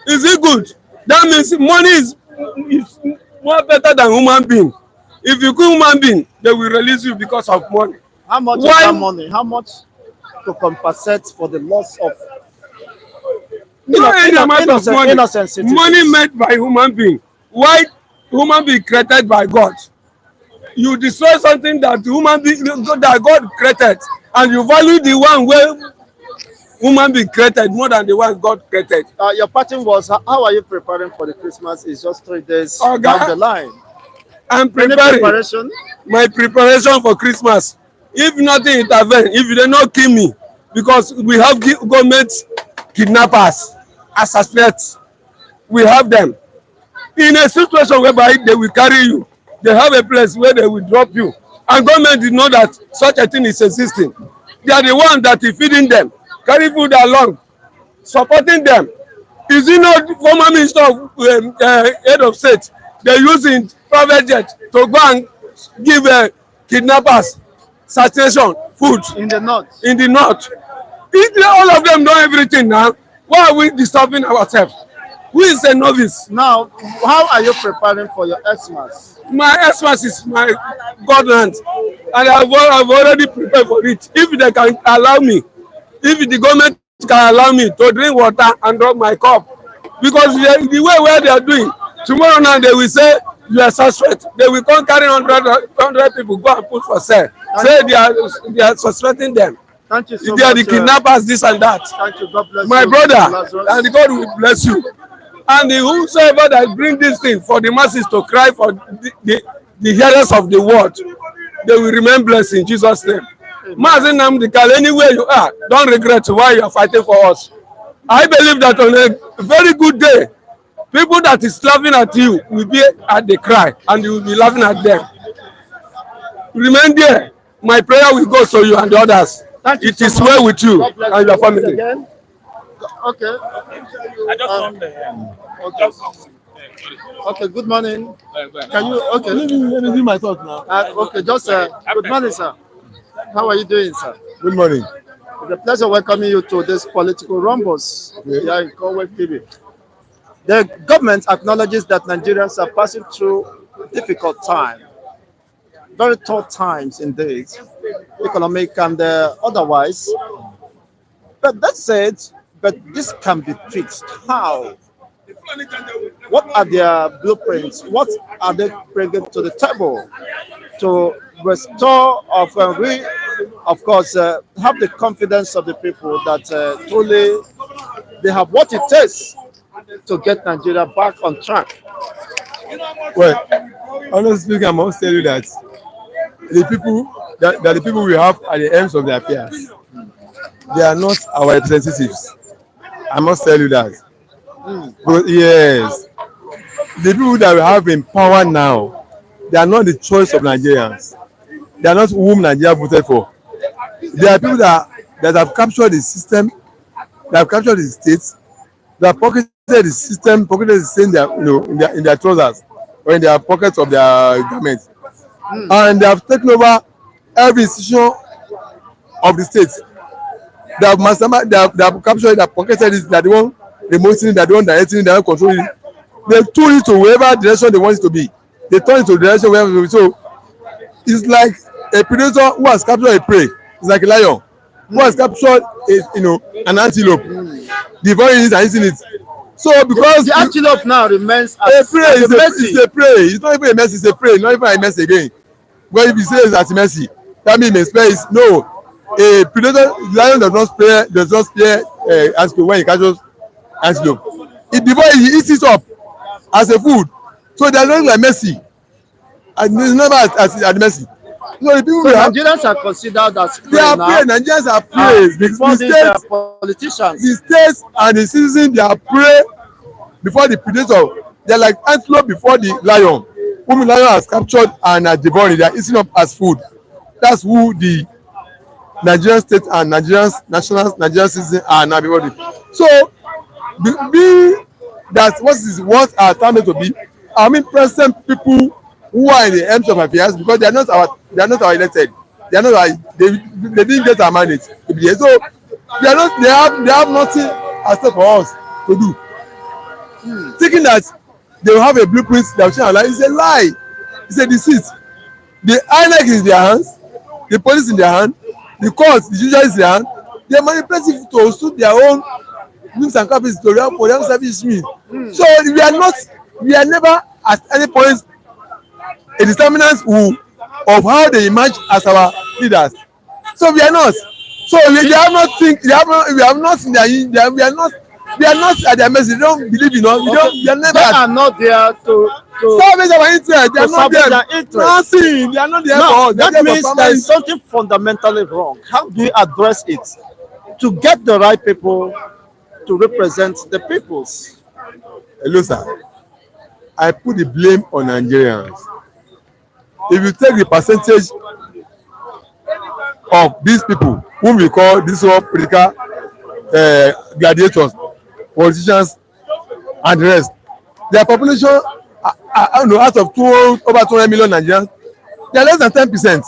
Is it good? That means money is more better than human being. If you kill human being, they will release you because of money. How much is Why? that money? How much to compensate for the loss of No any amount of money. innocent citizens? Money made by human being. Why human being created by God? You destroy something that human being that God created, and you value the one where human being created more than the one God created. Your pattern was how are you preparing for the Christmas? It's just 3 days Okay. down the line. I'm Any preparing preparation? my preparation for Christmas. If nothing intervene, if they not kill me, because we have government kidnappers as suspects, we have them in a situation whereby they will carry you. They have a place where they will drop you, and government did know that such a thing is existing. They are the one that is feeding them, carry food along, supporting them. Is it not former minister of head of state? They using private jet to go and give kidnappers sanitation food In the north. in the north. If all of them know everything now, why are we disturbing ourselves? Who is a novice? Now, how are you preparing for your Xmas? My Xmas is my government, and I've already prepared for it. If they can allow me, if the government can allow me to drink water and drop my cup, because the way where they are doing, tomorrow now they will say you are suspect. They will come carry 100 people, go and put for sale. Say they are suspecting them. Thank you so They are much. the kidnappers, this and that. Thank you. God bless My you. brother, Lazarus. and God will bless you. And whosoever that bring this thing for the masses to cry for the hearers of the world, they will remain blessed in Jesus' name. Mazin Namdekal, anywhere you are, don't regret why you are fighting for us. I believe that on a very good day, people that is laughing at you will be at the cry, and you will be laughing at them. Remain there. My prayer will go to you and the others. Thank you It so is much. well with you God bless and your you. family. Again. Okay. I just want the Okay. Okay. Good morning. Can you? Okay. Let me do my thought now. Okay. Just good morning, sir. How are you doing, sir? Good morning. It's a pleasure welcoming you to this political rumbles here in Conway TV. The government acknowledges that Nigerians are passing through difficult time, very tough times indeed, economic and otherwise. But that said, but this can be fixed. How? What are their blueprints? What are they bringing to the table to restore of course, have the confidence of the people that truly they have what it takes to get Nigeria back on track? Well, honestly speaking, I must tell you that the people that the people we have at the ends of their affairs, they are not our representatives. I must tell you that. But yes, the people that we have in power now, they are not the choice of Nigerians. They are not whom Nigeria voted for. They are people that have captured the system, that have captured the states, that have pocketed the system, pocketed the same in their trousers or in their pockets of their garments. And they have taken over every institution of the state. They have they have captured, they have pocketed it, they are the one remoting it, they are the one directing it, they are the one controlling it. They turn it to wherever direction they want it to be. They turn it to the direction wherever it to be. So it's like a predator who has captured a prey. It's like a lion who has captured an antelope. Devouring it and eating it. So because The antelope now remains a as prey as is a a, mercy. it's a prey. It's not even a mess, it's a prey, not even a mess again. But if you say it's at mercy, that means may spare is no. A predator lion does not spare antelope when he catches antelope. It devours, he eats it up as a food. So there's nothing like mercy. And it's never at mercy. So the people So we have, Nigerians are considered as they prey are now. prey. Nigerians are prey. Before these politicians. The states and the citizens, they are prey before the predator. They are like antelope before the lion. Whom the lion has captured and has devoured, they are eating up as food. That's who the Nigerian state and Nigerian citizens are now before the. So that what our time to be. I mean, present people who are in the ends of affairs because they are not our elected. They are not our, they didn't get our mandate to be here. So they have nothing except for us to do. Thinking that they will have a blueprint that will change our life is a lie. It's a deceit. The INEC is in their hands, the police in their hand, the court, the judiciary is in their hand. They are manipulative to suit their own whims and caprices to run for their selfish means. So we are never at any point a determinant of how they emerge as our leaders. So we are not. So they have not think. We are not in their. We are not at their mercy. They don't believe in us. We are never. They are not there to salvage our interest. They are not there. Nothing. They are not there for us. That means there is something fundamentally wrong. How do you address it to get the right people to represent the peoples? Hello, sir. I put the blame on Nigerians. If you take the percentage of these people whom we call these all political gladiators, politicians, and the rest, their population, I don't know, out of over 200 million Nigerians, they are less than 10%.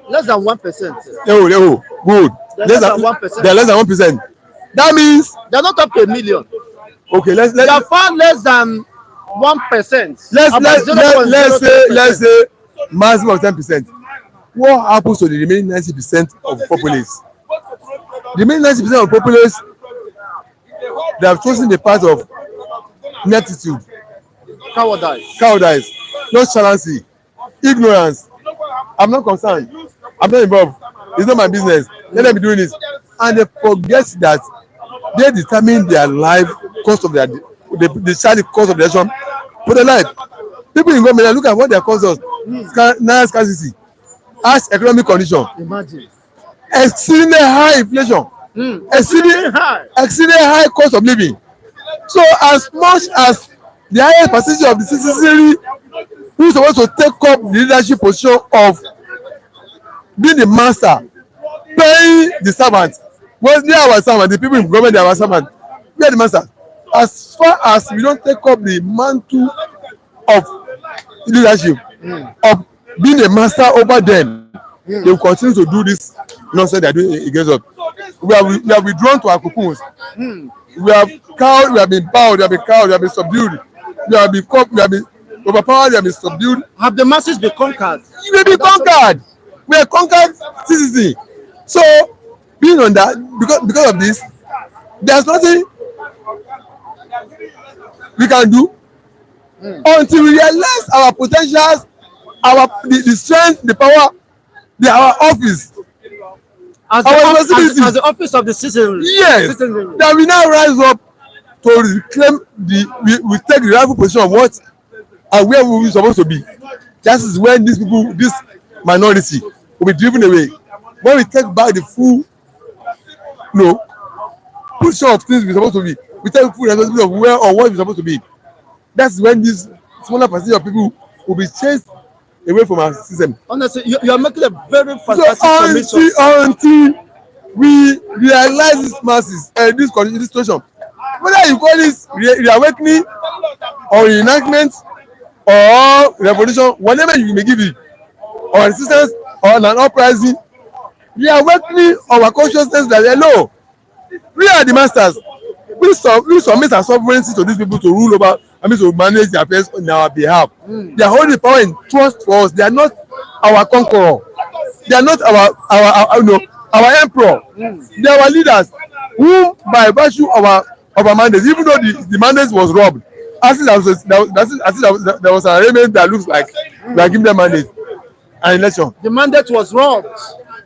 Less than 1%. Oh, good. Less than 1%. They are less than 1%. That means they are not up to a million. Okay, they are far less than 1%. Let's say maximum of 10%. What happens to the remaining 90% of the populace? The remaining 90% of the populace, they have chosen the path of ineptitude, cowardice, nonchalancy, ignorance. I'm not concerned. I'm not involved. It's not my business. Let them be doing this. And they forget that they determine their life cost of the child cost of the election for their life. People in government look at what their cost us. Naira scarcity, harsh economic condition, imagine exceedingly high inflation, exceedingly high cost of living. So as much as the highest percentage of the citizenry who is supposed to take up the leadership position of being the master, paying the servant, well, they are our servant, the people in government they are our servant, we are the master. As far as we don't take up the mantle of leadership, of being a master over them, they will continue to do this nonsense they are doing against us. We have withdrawn to our cocoons. We have cowed, we have been bowed, we have been cowed, we have been subdued, we have been overpowered, we have been subdued. Have the masses been conquered? We will be conquered. We are conquered citizens. So being on that, because of this, there's nothing we can do until we realize our potentials, the strength, the power, our office, as the office of the citizen. Yes, that we now rise up to reclaim we take the rightful position of what and where we are supposed to be. That is when these people, this minority, will be driven away. When we take back the full, position of things we're supposed to be, we take full responsibility of where or what we're supposed to be. That's when this smaller percentage of people will be chased away from our system. Honestly, you are making a very fantastic commission. Until we realize these masses, this situation, whether you call this reawakening or reenactment or revolution, whatever you may give it, or resistance or an uprising, reawakening our consciousness that hello, we are the masters. We submit our sovereignty to these people to rule over, to manage their affairs on our behalf. They are holding power and trust for us. They are not our conqueror. They are not our emperor. They are our leaders, who by virtue of our mandate, even though the mandate was robbed, as there was an arrangement that looks like we are giving them mandate and election. The mandate was robbed.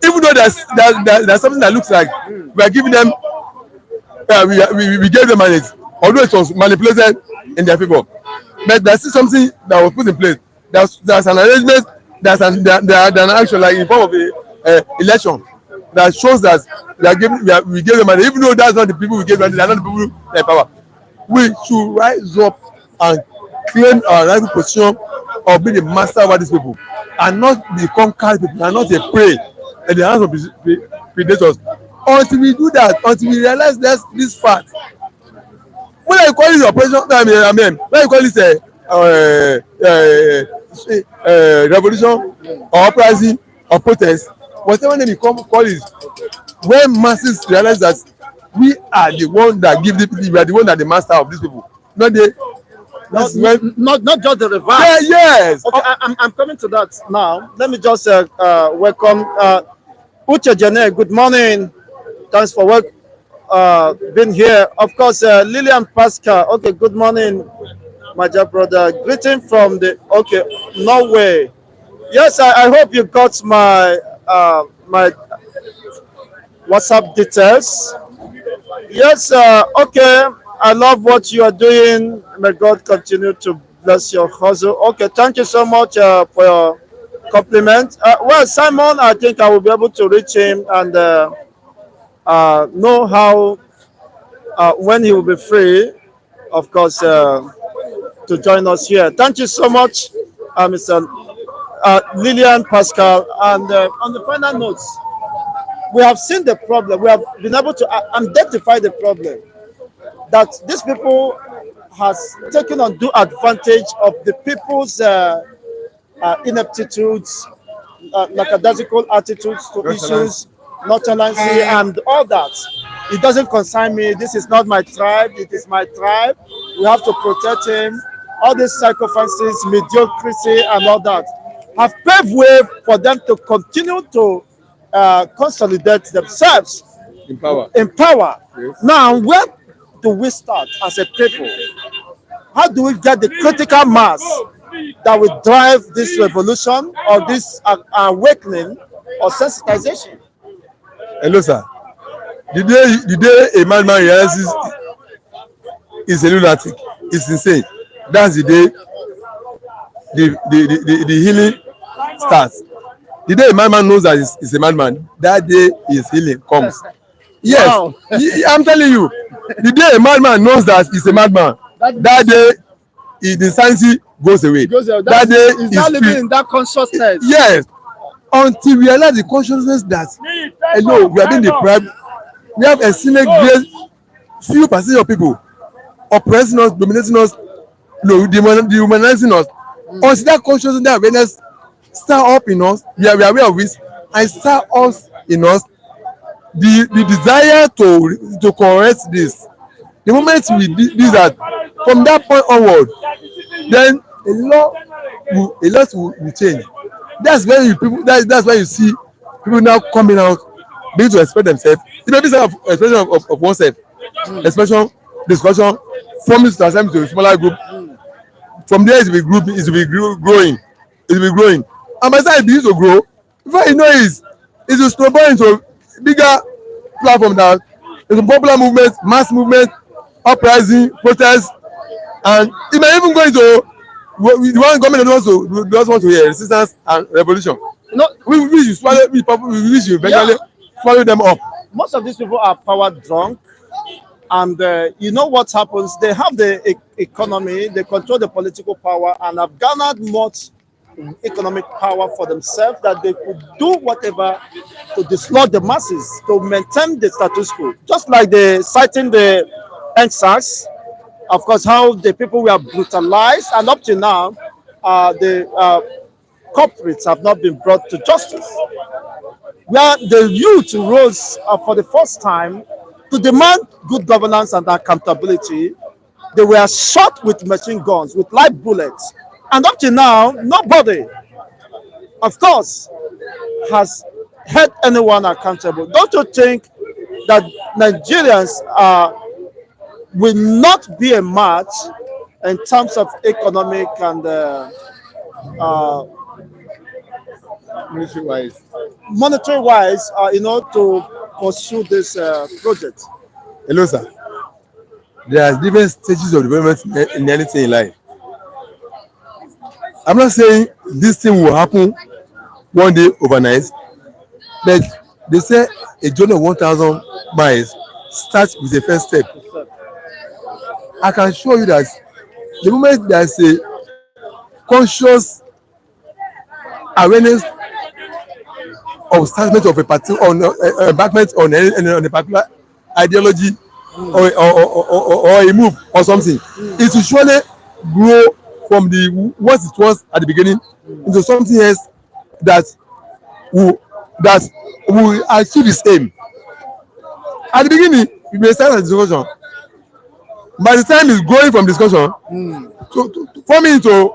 Even though there's something that looks like we are giving them. We gave them mandate, although it was manipulated in their favor. But there's still something that was put in place. There's an arrangement, there's an action like in form of a election that shows that we gave them mandate. Even though that's not the people we gave mandate, they're not the people in power. We should rise up and claim our rightful position of being the master over these people and not be conquered people and not a prey in the hands of predators. Until we do that, until we realize this fact, when I call it operation, when I call it revolution or uprising or protest, whatever name you call it, when masses realize that we are the one that give the people, we are the one that the master of these people, not the. Not, That's when. not just the reverse. Yeah, yes. Okay, I'm coming to that now. Let me just welcome Uche Jane. Good morning. Thanks for being here. Of course, Lillian Pascal. Okay, good morning, my dear brother. Greeting from the Norway. Yes, I hope you got my WhatsApp details. Yes, okay. I love what you are doing. May God continue to bless your hustle. Okay, thank you so much for your compliment. Well, Simon, I think I will be able to reach him and know how when he will be free, of course, to join us here. Thank you so much, Mr. Lillian Pascal. And on the final notes, we have seen the problem. We have been able to identify the problem that these people has taken undue advantage of the people's ineptitudes, lackadaisical attitudes to issues, nonchalancy, and all that. It doesn't concern me. This is not my tribe. It is my tribe. We have to protect him. All these sycophancies, mediocrity, and all that have paved way for them to continue to consolidate themselves In power. in power. Yes. Now, where do we start as a people? How do we get the critical mass that will drive this revolution or this awakening or sensitization? Hello, sir. The day a madman realizes is a lunatic, it's insane. That's the day the healing starts. The day a madman knows that he's a madman, that day his healing comes. Yes, Wow. I'm telling you, the day a madman knows that he's a madman, that day his insanity goes away. That day is he's not living free. in that consciousness. Yes, until we realize the consciousness that hello, we are being deprived. We have a cynic great few percentage of people oppressing us, dominating us, dehumanizing us. Until that consciousness, that awareness start up in us, we are aware of it, and start us in us the desire to correct this. The moment we do that, from that point onward, then a lot will change. That's when that's when you see people now coming out, being to express themselves. It may be some expression of oneself, expression, discussion, forming to assemble to a smaller group. From there, it will be growing. It will be growing. And by the time it begins to grow, before you know it will snowball into a bigger platform that is a popular movement, mass movement, uprising, protest, and it may even go into the one government doesn't want to hear resistance and revolution. You know, We wish you swallow, we wish you eventually swallow them up. most of these people are power drunk, and you know what happens? They have the economy, they control the political power, and have garnered much economic power for themselves that they could do whatever to dislodge the masses to maintain the status quo. Just like they citing the NSAS, of course, how the people were brutalized, and up to now, the culprits have not been brought to justice. Where the youth rose for the first time to demand good governance and accountability, they were shot with machine guns, with live bullets. And up to now, nobody, of course, has held anyone accountable. Don't you think that Nigerians will not be a match in terms of economic and Ministry-wise. monetary wise, to pursue this project? Hello, sir. There are different stages of development in anything in life. I'm not saying this thing will happen one day overnight, but they say a journey of 1,000 miles starts with the first step. I can show you that the moment there's a conscious awareness of statement of a party on embarkment on a particular ideology or a move or something, it will surely grow from the what it was at the beginning into something else that will that will achieve its aim. At the beginning, you may start a discussion. By the time it's growing from discussion to forming into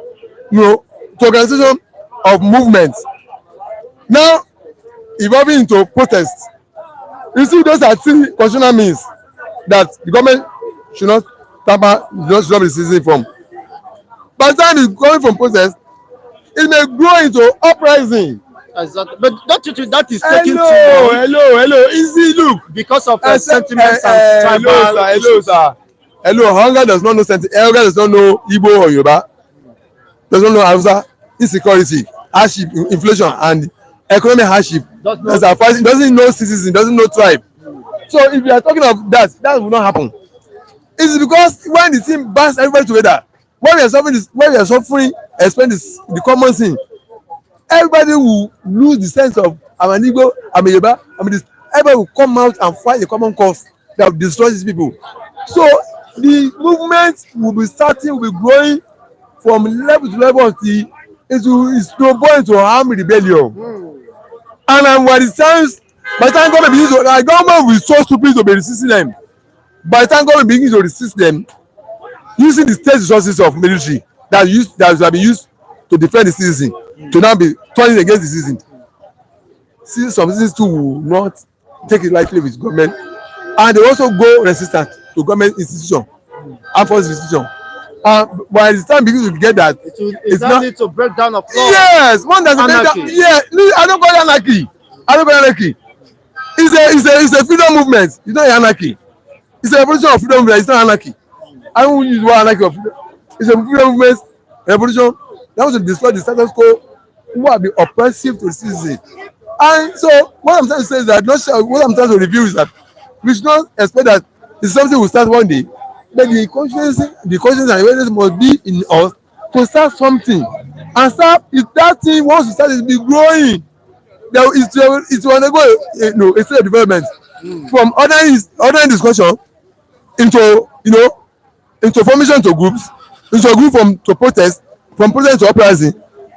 to organization of movement, now evolving into protest. You see, those are three constitutional means that the government should not tamper, should not be seizing from. By the time it's going from protest, it may grow into uprising. Exactly. But don't you think that is taking too Hello, long hello. Easy, look. because of sentiments and tribal hello, issues? sir. Hello, hunger does not know sentiment. Hunger does not know Igbo or Yoruba. Does not know Hausa. Insecurity, hardship, inflation, and economic hardship. Doesn't know citizen, doesn't know tribe. So if you are talking of that, that will not happen. It's because when the thing binds everybody together, when we are suffering, expect the common thing, everybody will lose the sense of I'm an Igbo, I'm a Yoruba, this. Everybody will come out and fight a common cause that will destroy these people. So the movement will be starting, will be growing from level to level until it will snowball into armed rebellion. And by the time government begins to, the government will be so stupid to be resisting them. By the time government begins to resist them, using the state resources of military that have been used to defend the citizen, to now be turning against the citizen. See, some citizens too will not take it lightly with government, and they also go resistant to government institution, armed forces institution. By the time begins to get that, it's not need to break down of law. Yes, one does anarchy. Yeah, I don't call it anarchy. It's a freedom movement. It's not anarchy. It's a revolution of freedom movement. It's not anarchy. I don't use the word anarchy of freedom. It's a freedom movement revolution that wants to destroy the status quo who have been oppressive to the citizen. And so what I'm trying to say is that what I'm trying to review is that we should not expect that it's something will start one day, but the conscience and awareness must be in us to start something. And start, if that thing once you start, it will be growing. It will undergo a state of development from other discussion into formation to groups, into a group to protest, from protest to uprising.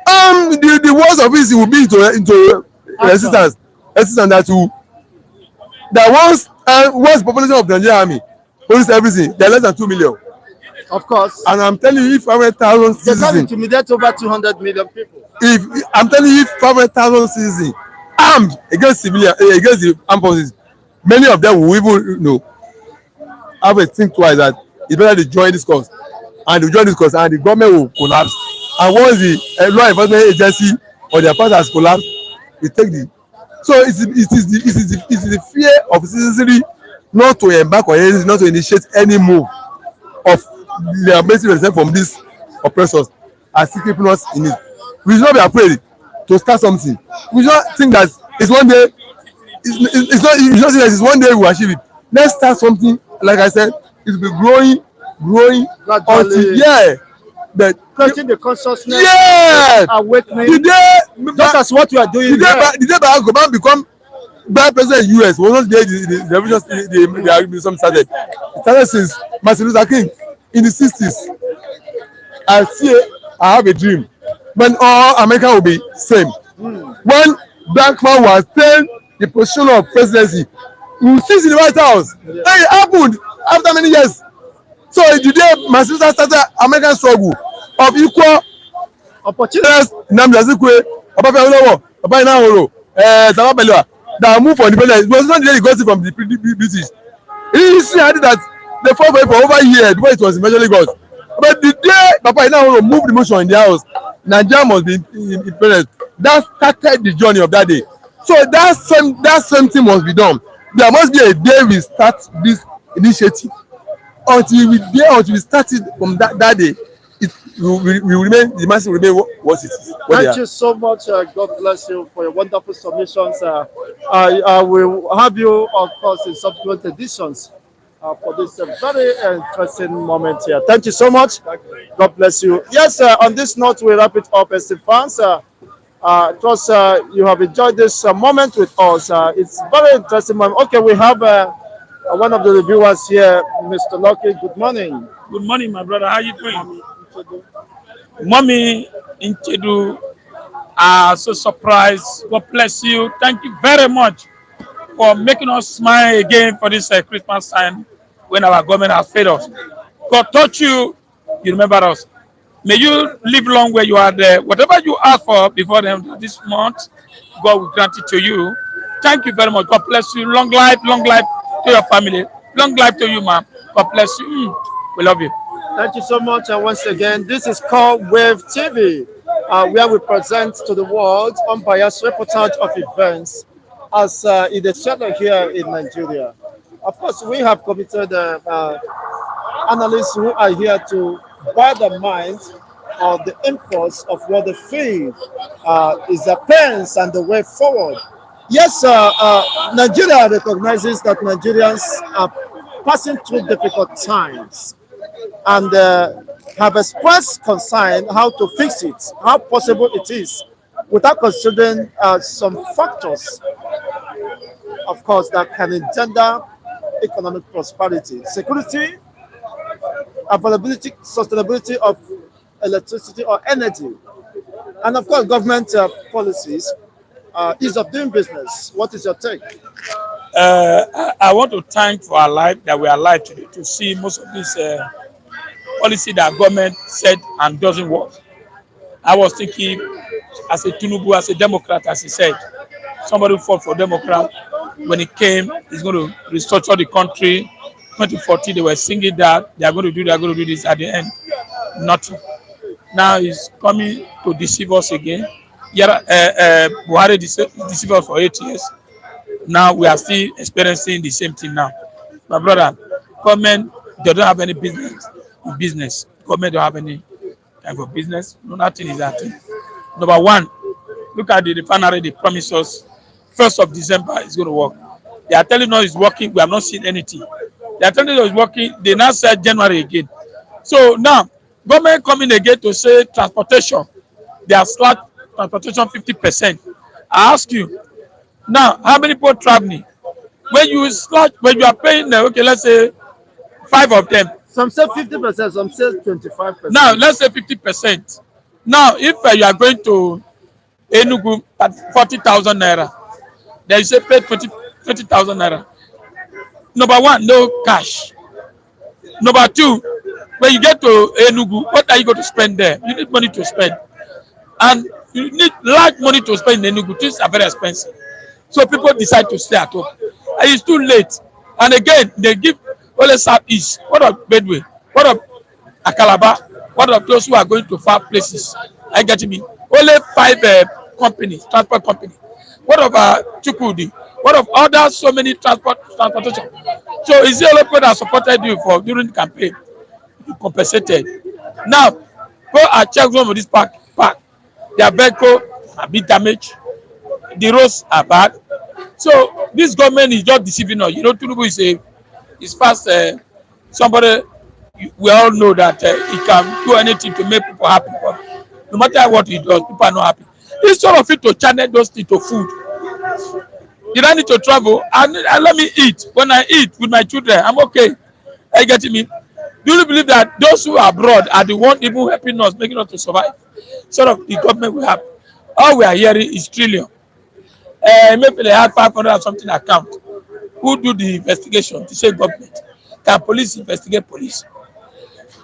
The worst of it will be into resistance that once the population of the Nigerian army police everything, they're less than 2 million. Of course. And I'm telling you, if 500,000 They can citizens, intimidate over 200 million people. if 500,000 citizens armed against against the armed forces, many of them will even have a think twice that it's better to join this cause, and and the government will collapse. And once the law enforcement agency or their part has collapsed, we take the. So it is the fear of citizenry not to embark on anything, not to initiate any move of liberating themselves from these oppressors as keeping us in it. We should not be afraid to start something. We should not think that it's one day. It's not. You should not think that it's one day we will achieve it. Let's start something. Like I said, it will be growing until but creating the consciousness, awakening. Just as what we are doing. The day Barack Obama become Vice President in US was not the revolution some started. It started since Martin Luther King in the 60s. I have a dream when all America will be same. When black man was taking the position of presidency, we will sit in the White House. And it happened after many years. So the day my sister started American struggle of equal opportunities, Nnamdi Azikiwe, Obafemi Awolowo, Baba Inahoro, Tafawa Balewa, that moved for independence. It was not the day he got it from the British. History had it that they fought for over a year before it was eventually got. But the day Papa Inahoro moved the motion in the house, Nigeria must be independent. That started the journey of that day. So that same thing must be done. There must be a day we start this initiative. Until we start it from that day, we remain, the masses will remain what it is. Thank you so much. God bless you for your wonderful submissions. I will have you, of course, in subsequent editions for this very interesting moment here. Thank you so much. God bless you. Yes, on this note, we wrap it up, as fans. Trust you have enjoyed this moment with us. It's very interesting moment. Okay, we have One of the reviewers here, Mr. Lucky. Good morning. Good morning, my brother. How you doing? Mommy in Chedu are so surprised. God bless you. Thank you very much for making us smile again for this Christmas time when our government has failed us. God touch you, you remember us. May you live long where you are there. Whatever you ask for before the end of this month, God will grant it to you. Thank you very much. God bless you. Long life to your family. Long life to you, ma'am. God bless you. We love you. Thank you so much. And once again, this is called Wave TV, where we present to the world unbiased reportage of events as it is scheduled here in Nigeria. Of course, we have committed analysts who are here to bear the mind of the impulse of what they feel is the pains and the way forward. Yes, Nigeria recognizes that Nigerians are passing through difficult times and have expressed concern how to fix it, how possible it is, without considering some factors, of course, that can engender economic prosperity, security, availability, sustainability of electricity or energy, and of course, government policies, ease of doing business. What is your take? I want to thank for our life that we are alive today to see most of this policy that government said and doesn't work. I was thinking, as a Tinubu, as a Democrat, as he said, somebody who fought for Democrat when he came, he's going to restructure the country. 2014, they were singing that they are going to do, they are going to do this. At the end, nothing. Now he's coming to deceive us again. Yeah, Buhari deceived us for 8 years. Now we are still experiencing the same thing now. My brother, government, they don't have any business in business. Government don't have any time for business. No, nothing is that thing. Number one, look at the refinery they promised us 1st of December is going to work. They are telling us it's working. We have not seen anything. They are telling us it's working. They now said January again. So now, government coming again to say transportation. They have slacked transportation 50%. I ask you, now, how many people traveling? When you slash, when you are paying, okay, let's say 5 of them. Some say 50%, some say 25%. Now, let's say 50%. Now, if you are going to Enugu at 40,000 naira, then you say pay 20,000 naira. Number one, no cash. Number two, when you get to Enugu, what are you going to spend there? You need money to spend. And you need large money to spend in Enugu. Things are very expensive. So people decide to stay at home. And it's too late. And again, they give only Southeast. What of Bedway? What of Akalaba? What of those who are going to far places? I get me. Only 5 companies, transport companies. What of Chukudi? What of other so many transportation? So is it only people that supported you for during the campaign? You compensated. Now, go and check some of this park. Their vehicle are bit damaged. The roads are bad. So this government is just deceiving us. You know, Tinubu is fast. Somebody we all know that he can do anything to make people happy. But no matter what he does, people are not happy. Instead of it to channel those things to food. Did I need to travel? And let me eat. When I eat with my children, I'm okay. Are you getting me? Do you believe that those who are abroad are the ones even helping us, making us to survive? Sort of the government we have. All we are hearing is trillion. Maybe they have 500 or something account. Who do the investigation? The same government. Can police investigate police?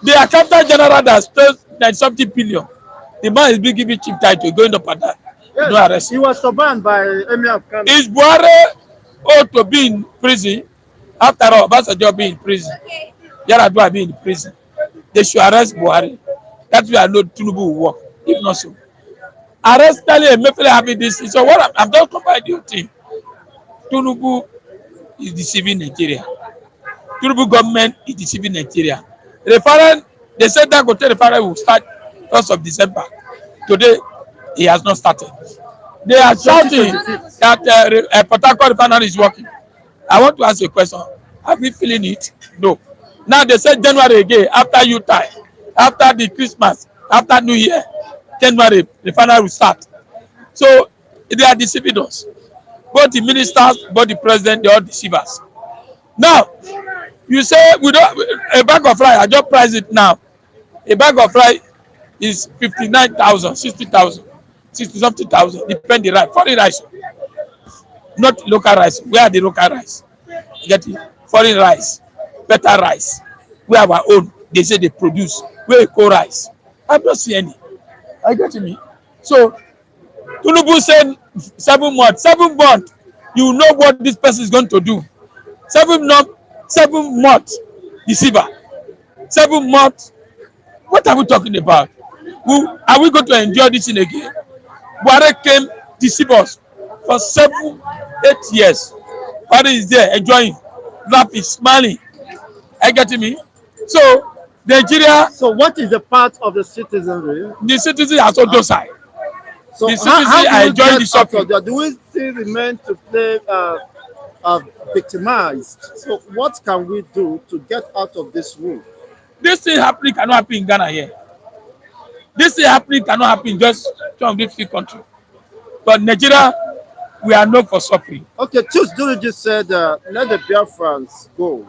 The accountant general that spends 90-something billion. The man is being given cheap title, going up and down. Yes, No arrest. he was suborned by Emir of Kano. Is Buhari ought to be in prison? After all, Obasanjo be in prison. Yaradua be in prison. They should arrest Buhari. That's why I know Tinubu will work. If not so. Arrest Stanley and Mefele having this. So what I'm just comparing the thing. Tinubu is deceiving Nigeria. Tinubu government is deceiving Nigeria. Referendum, they said that Gote referendum will start 1st of December. Today, he has not started. They are shouting that Port Harcourt refinery is working. I want to ask you a question. Have you feeling it? No. Now they said January again, after Utah, after the Christmas, after New Year, January, refinery will start. So they are deceiving us. Both the ministers, both the president, they are deceivers. Now, you say we don't a bag of rice. I just price it now. A bag of rice is 59,000, 60,000, 60 something thousand. Depend the rice. Foreign rice, not local rice. Where are the local rice? You get it? Foreign rice, better rice. We have our own. They say they produce. Where eco rice. I've not seen any. I get me. So Tinubu said 7 months. 7 months. You know what this person is going to do. 7 months. 7 months. Deceiver. 7 months. What are we talking about? Are we going to enjoy this thing again? Buhari came deceive us for 7, 8 years. Buhari is there enjoying, laughing, smiling. Are you getting me? So Nigeria, So what is the part of the citizenry? the citizens are so docile. So The how citizens do are we enjoying get the out shopping. of that? Do we still remain to play victimized? So what can we do to get out of this room? This thing happening cannot happen in Ghana here. This thing happening cannot happen in just some of these few countries. But Nigeria, we are known for suffering. Okay, Tuesday just said let the Biafrans go.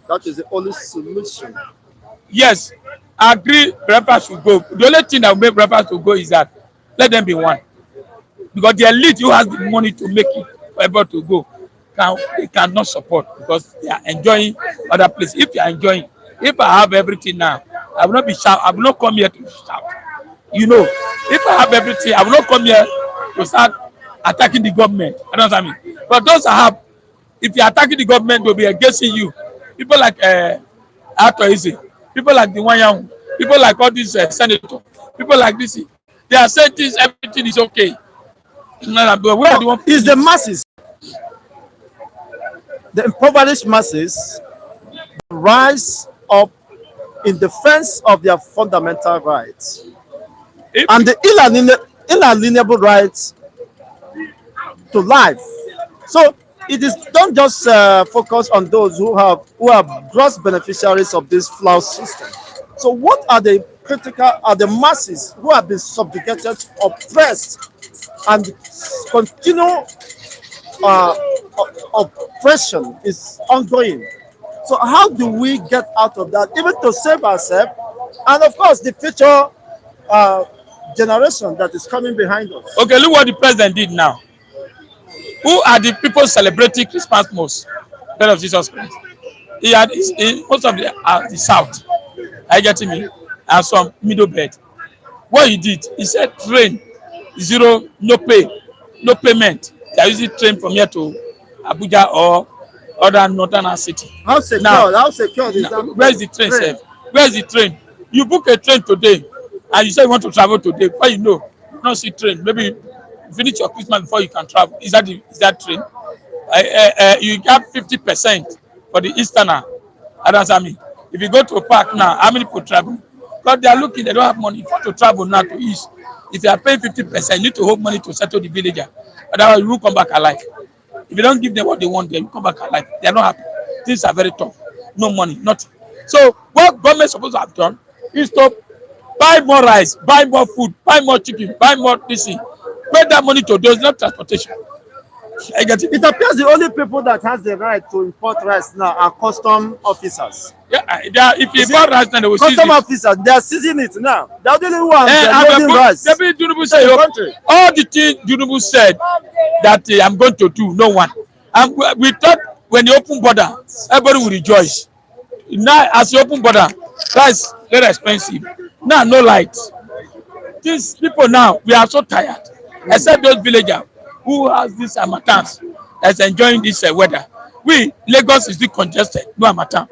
That is the only solution. Yes, I agree Biafra should go. The only thing that will make Biafra to go is that let them be one. Because the elite who has the money to make it for everybody to go, they cannot support because they are enjoying other places. If you are enjoying, if I have everything now, I will not be shout. I will not come here to shout. You know, if I have everything, I will not come here to start attacking the government. I don't know what I mean. But those that have, if you are attacking the government, they will be against you. People like Ato Eze, people like the Wanyan, people like all these senators, people like this, they are saying this, everything is okay. But we are the one. Is the masses, the impoverished masses, rise up in defense of their fundamental rights and the inalienable rights to life. So it is don't just focus on those who are gross beneficiaries of this flawed system. So what are the masses who have been subjugated, oppressed, and continue oppression is ongoing. So how do we get out of that, even to save ourselves, and of course the future uh, generation that is coming behind us? Okay, look what the president did now. Who are the people celebrating Christmas most? Birth of Jesus Christ. He had most of the South. Are you getting me? And some middle belt. What he did, he said train, zero, no pay, no payment. They are using train from here to Abuja or other northern city. How secure? Now, How secure is that? where is the train, sir? Where is the train? You book a train today, and you say you want to travel today. Why you know? You don't see train. Maybe you finish your Christmas before you can travel. Is that train? You have 50% for the Easterner. That's me. If you go to a park now, how many people travel? Because they are looking, they don't have money. If you want to travel now to East, if you are paying 50%, you need to hold money to settle the villager. Otherwise, you will come back alive. If you don't give them what they want, they will come back alive. They are not happy. Things are very tough. No money, nothing. So what government is supposed to have done is to buy more rice, buy more food, buy more chicken, buy more this thing. Pay that money to those, not transportation. I get it. It appears the only people that has the right to import rice now are custom officers. Yeah, if you import rice, then they will seize Custom it. officers, they are seizing it now. They are the only ones And loading rice. Tinubu in said, the country. all the things Tinubu said that I'm going to do, no one. And we thought when you open border, everybody will rejoice. Now, as you open border, rice very expensive. Now, no light. These people now, we are so tired. Except those villagers who has this Hamatans that's enjoying this weather. We, Lagos is still congested, no Hamatan.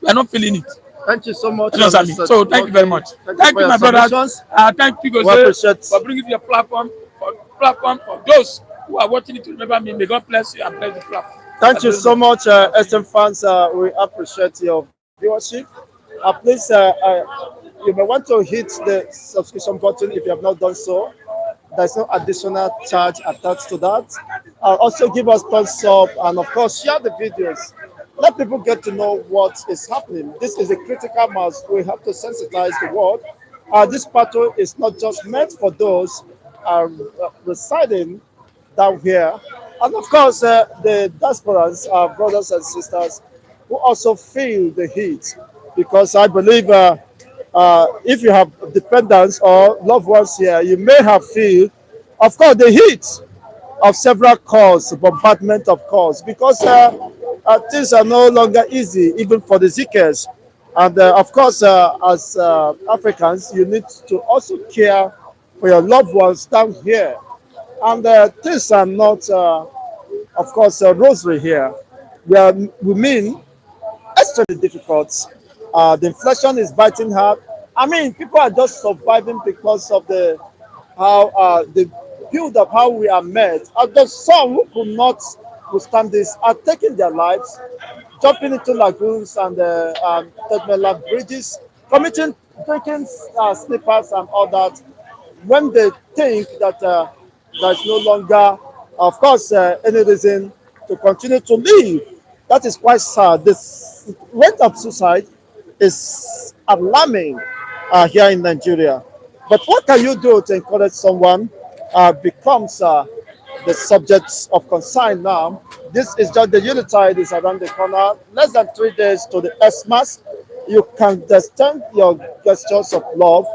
We are not feeling it. Thank you so much. So thank you very much. Thank you, my brothers. Thank you, Jose, for bringing your platform for those who are watching it to remember me. May God bless you and bless the platform. Thank you so much, SM fans. We appreciate your viewership. Please, you may want to hit the subscription button if you have not done so. There's no additional charge attached to that. Also give us thumbs up and of course share the videos. Let people get to know what is happening. This is a critical mass. We have to sensitize the world. This battle is not just meant for those residing down here, And of course, the diasporans, our brothers and sisters, who also feel the heat, because I believe if you have dependents or loved ones here, you may have feel, of course, the heat of several calls, bombardment of calls, because things are no longer easy, even for the Zikers. And of course, as Africans, you need to also care for your loved ones down here. And things are not, of course, rosary here. We mean extremely difficult. The inflation is biting hard. I mean, people are just surviving because of the build of how we are met. There's some who could not withstand this are taking their lives, jumping into lagoons and third bridges, committing breaking slippers and all that when they think that there's no longer, of course, any reason to continue to live. That is quite sad. This rate of suicide is alarming here in Nigeria. But what can you do to encourage someone becomes the subject of concern now? This is just the Unitide is around the corner. Less than 3 days to the Xmas. You can extend your gestures of love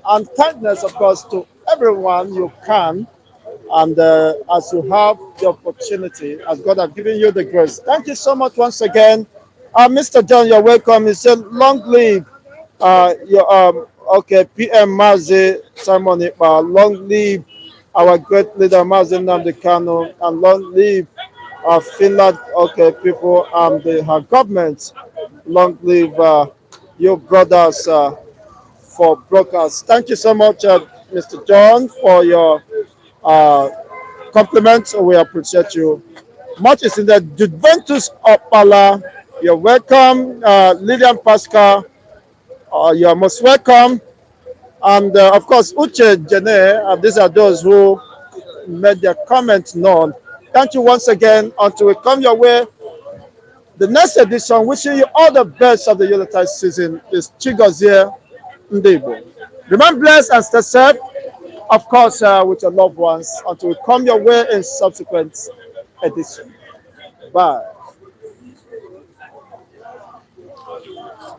and kindness, of course, to everyone you can. And as you have the opportunity, as God has given you the grace. Thank you so much once again. Mr. John, you're welcome. He said, long live your okay, PM Mazi Simon Ipa, long live our great leader Mazi Nnamdi Kanu, and long live Finland, okay, people and her government. Long live your brothers for brokers. Thank you so much, Mr. John, for your uh, compliments. We appreciate you. Much is in the Juventus Opala. You're welcome. Lillian Pascal, you're most welcome. And of course, Uche Jene, these are those who made their comments known. Thank you once again. Until we come your way, the next edition, wishing you all the best of the Yuletide season, is Chigozie Ndebo. Remain blessed and stay safe, of course, with your loved ones, until we come your way in subsequent edition. Bye.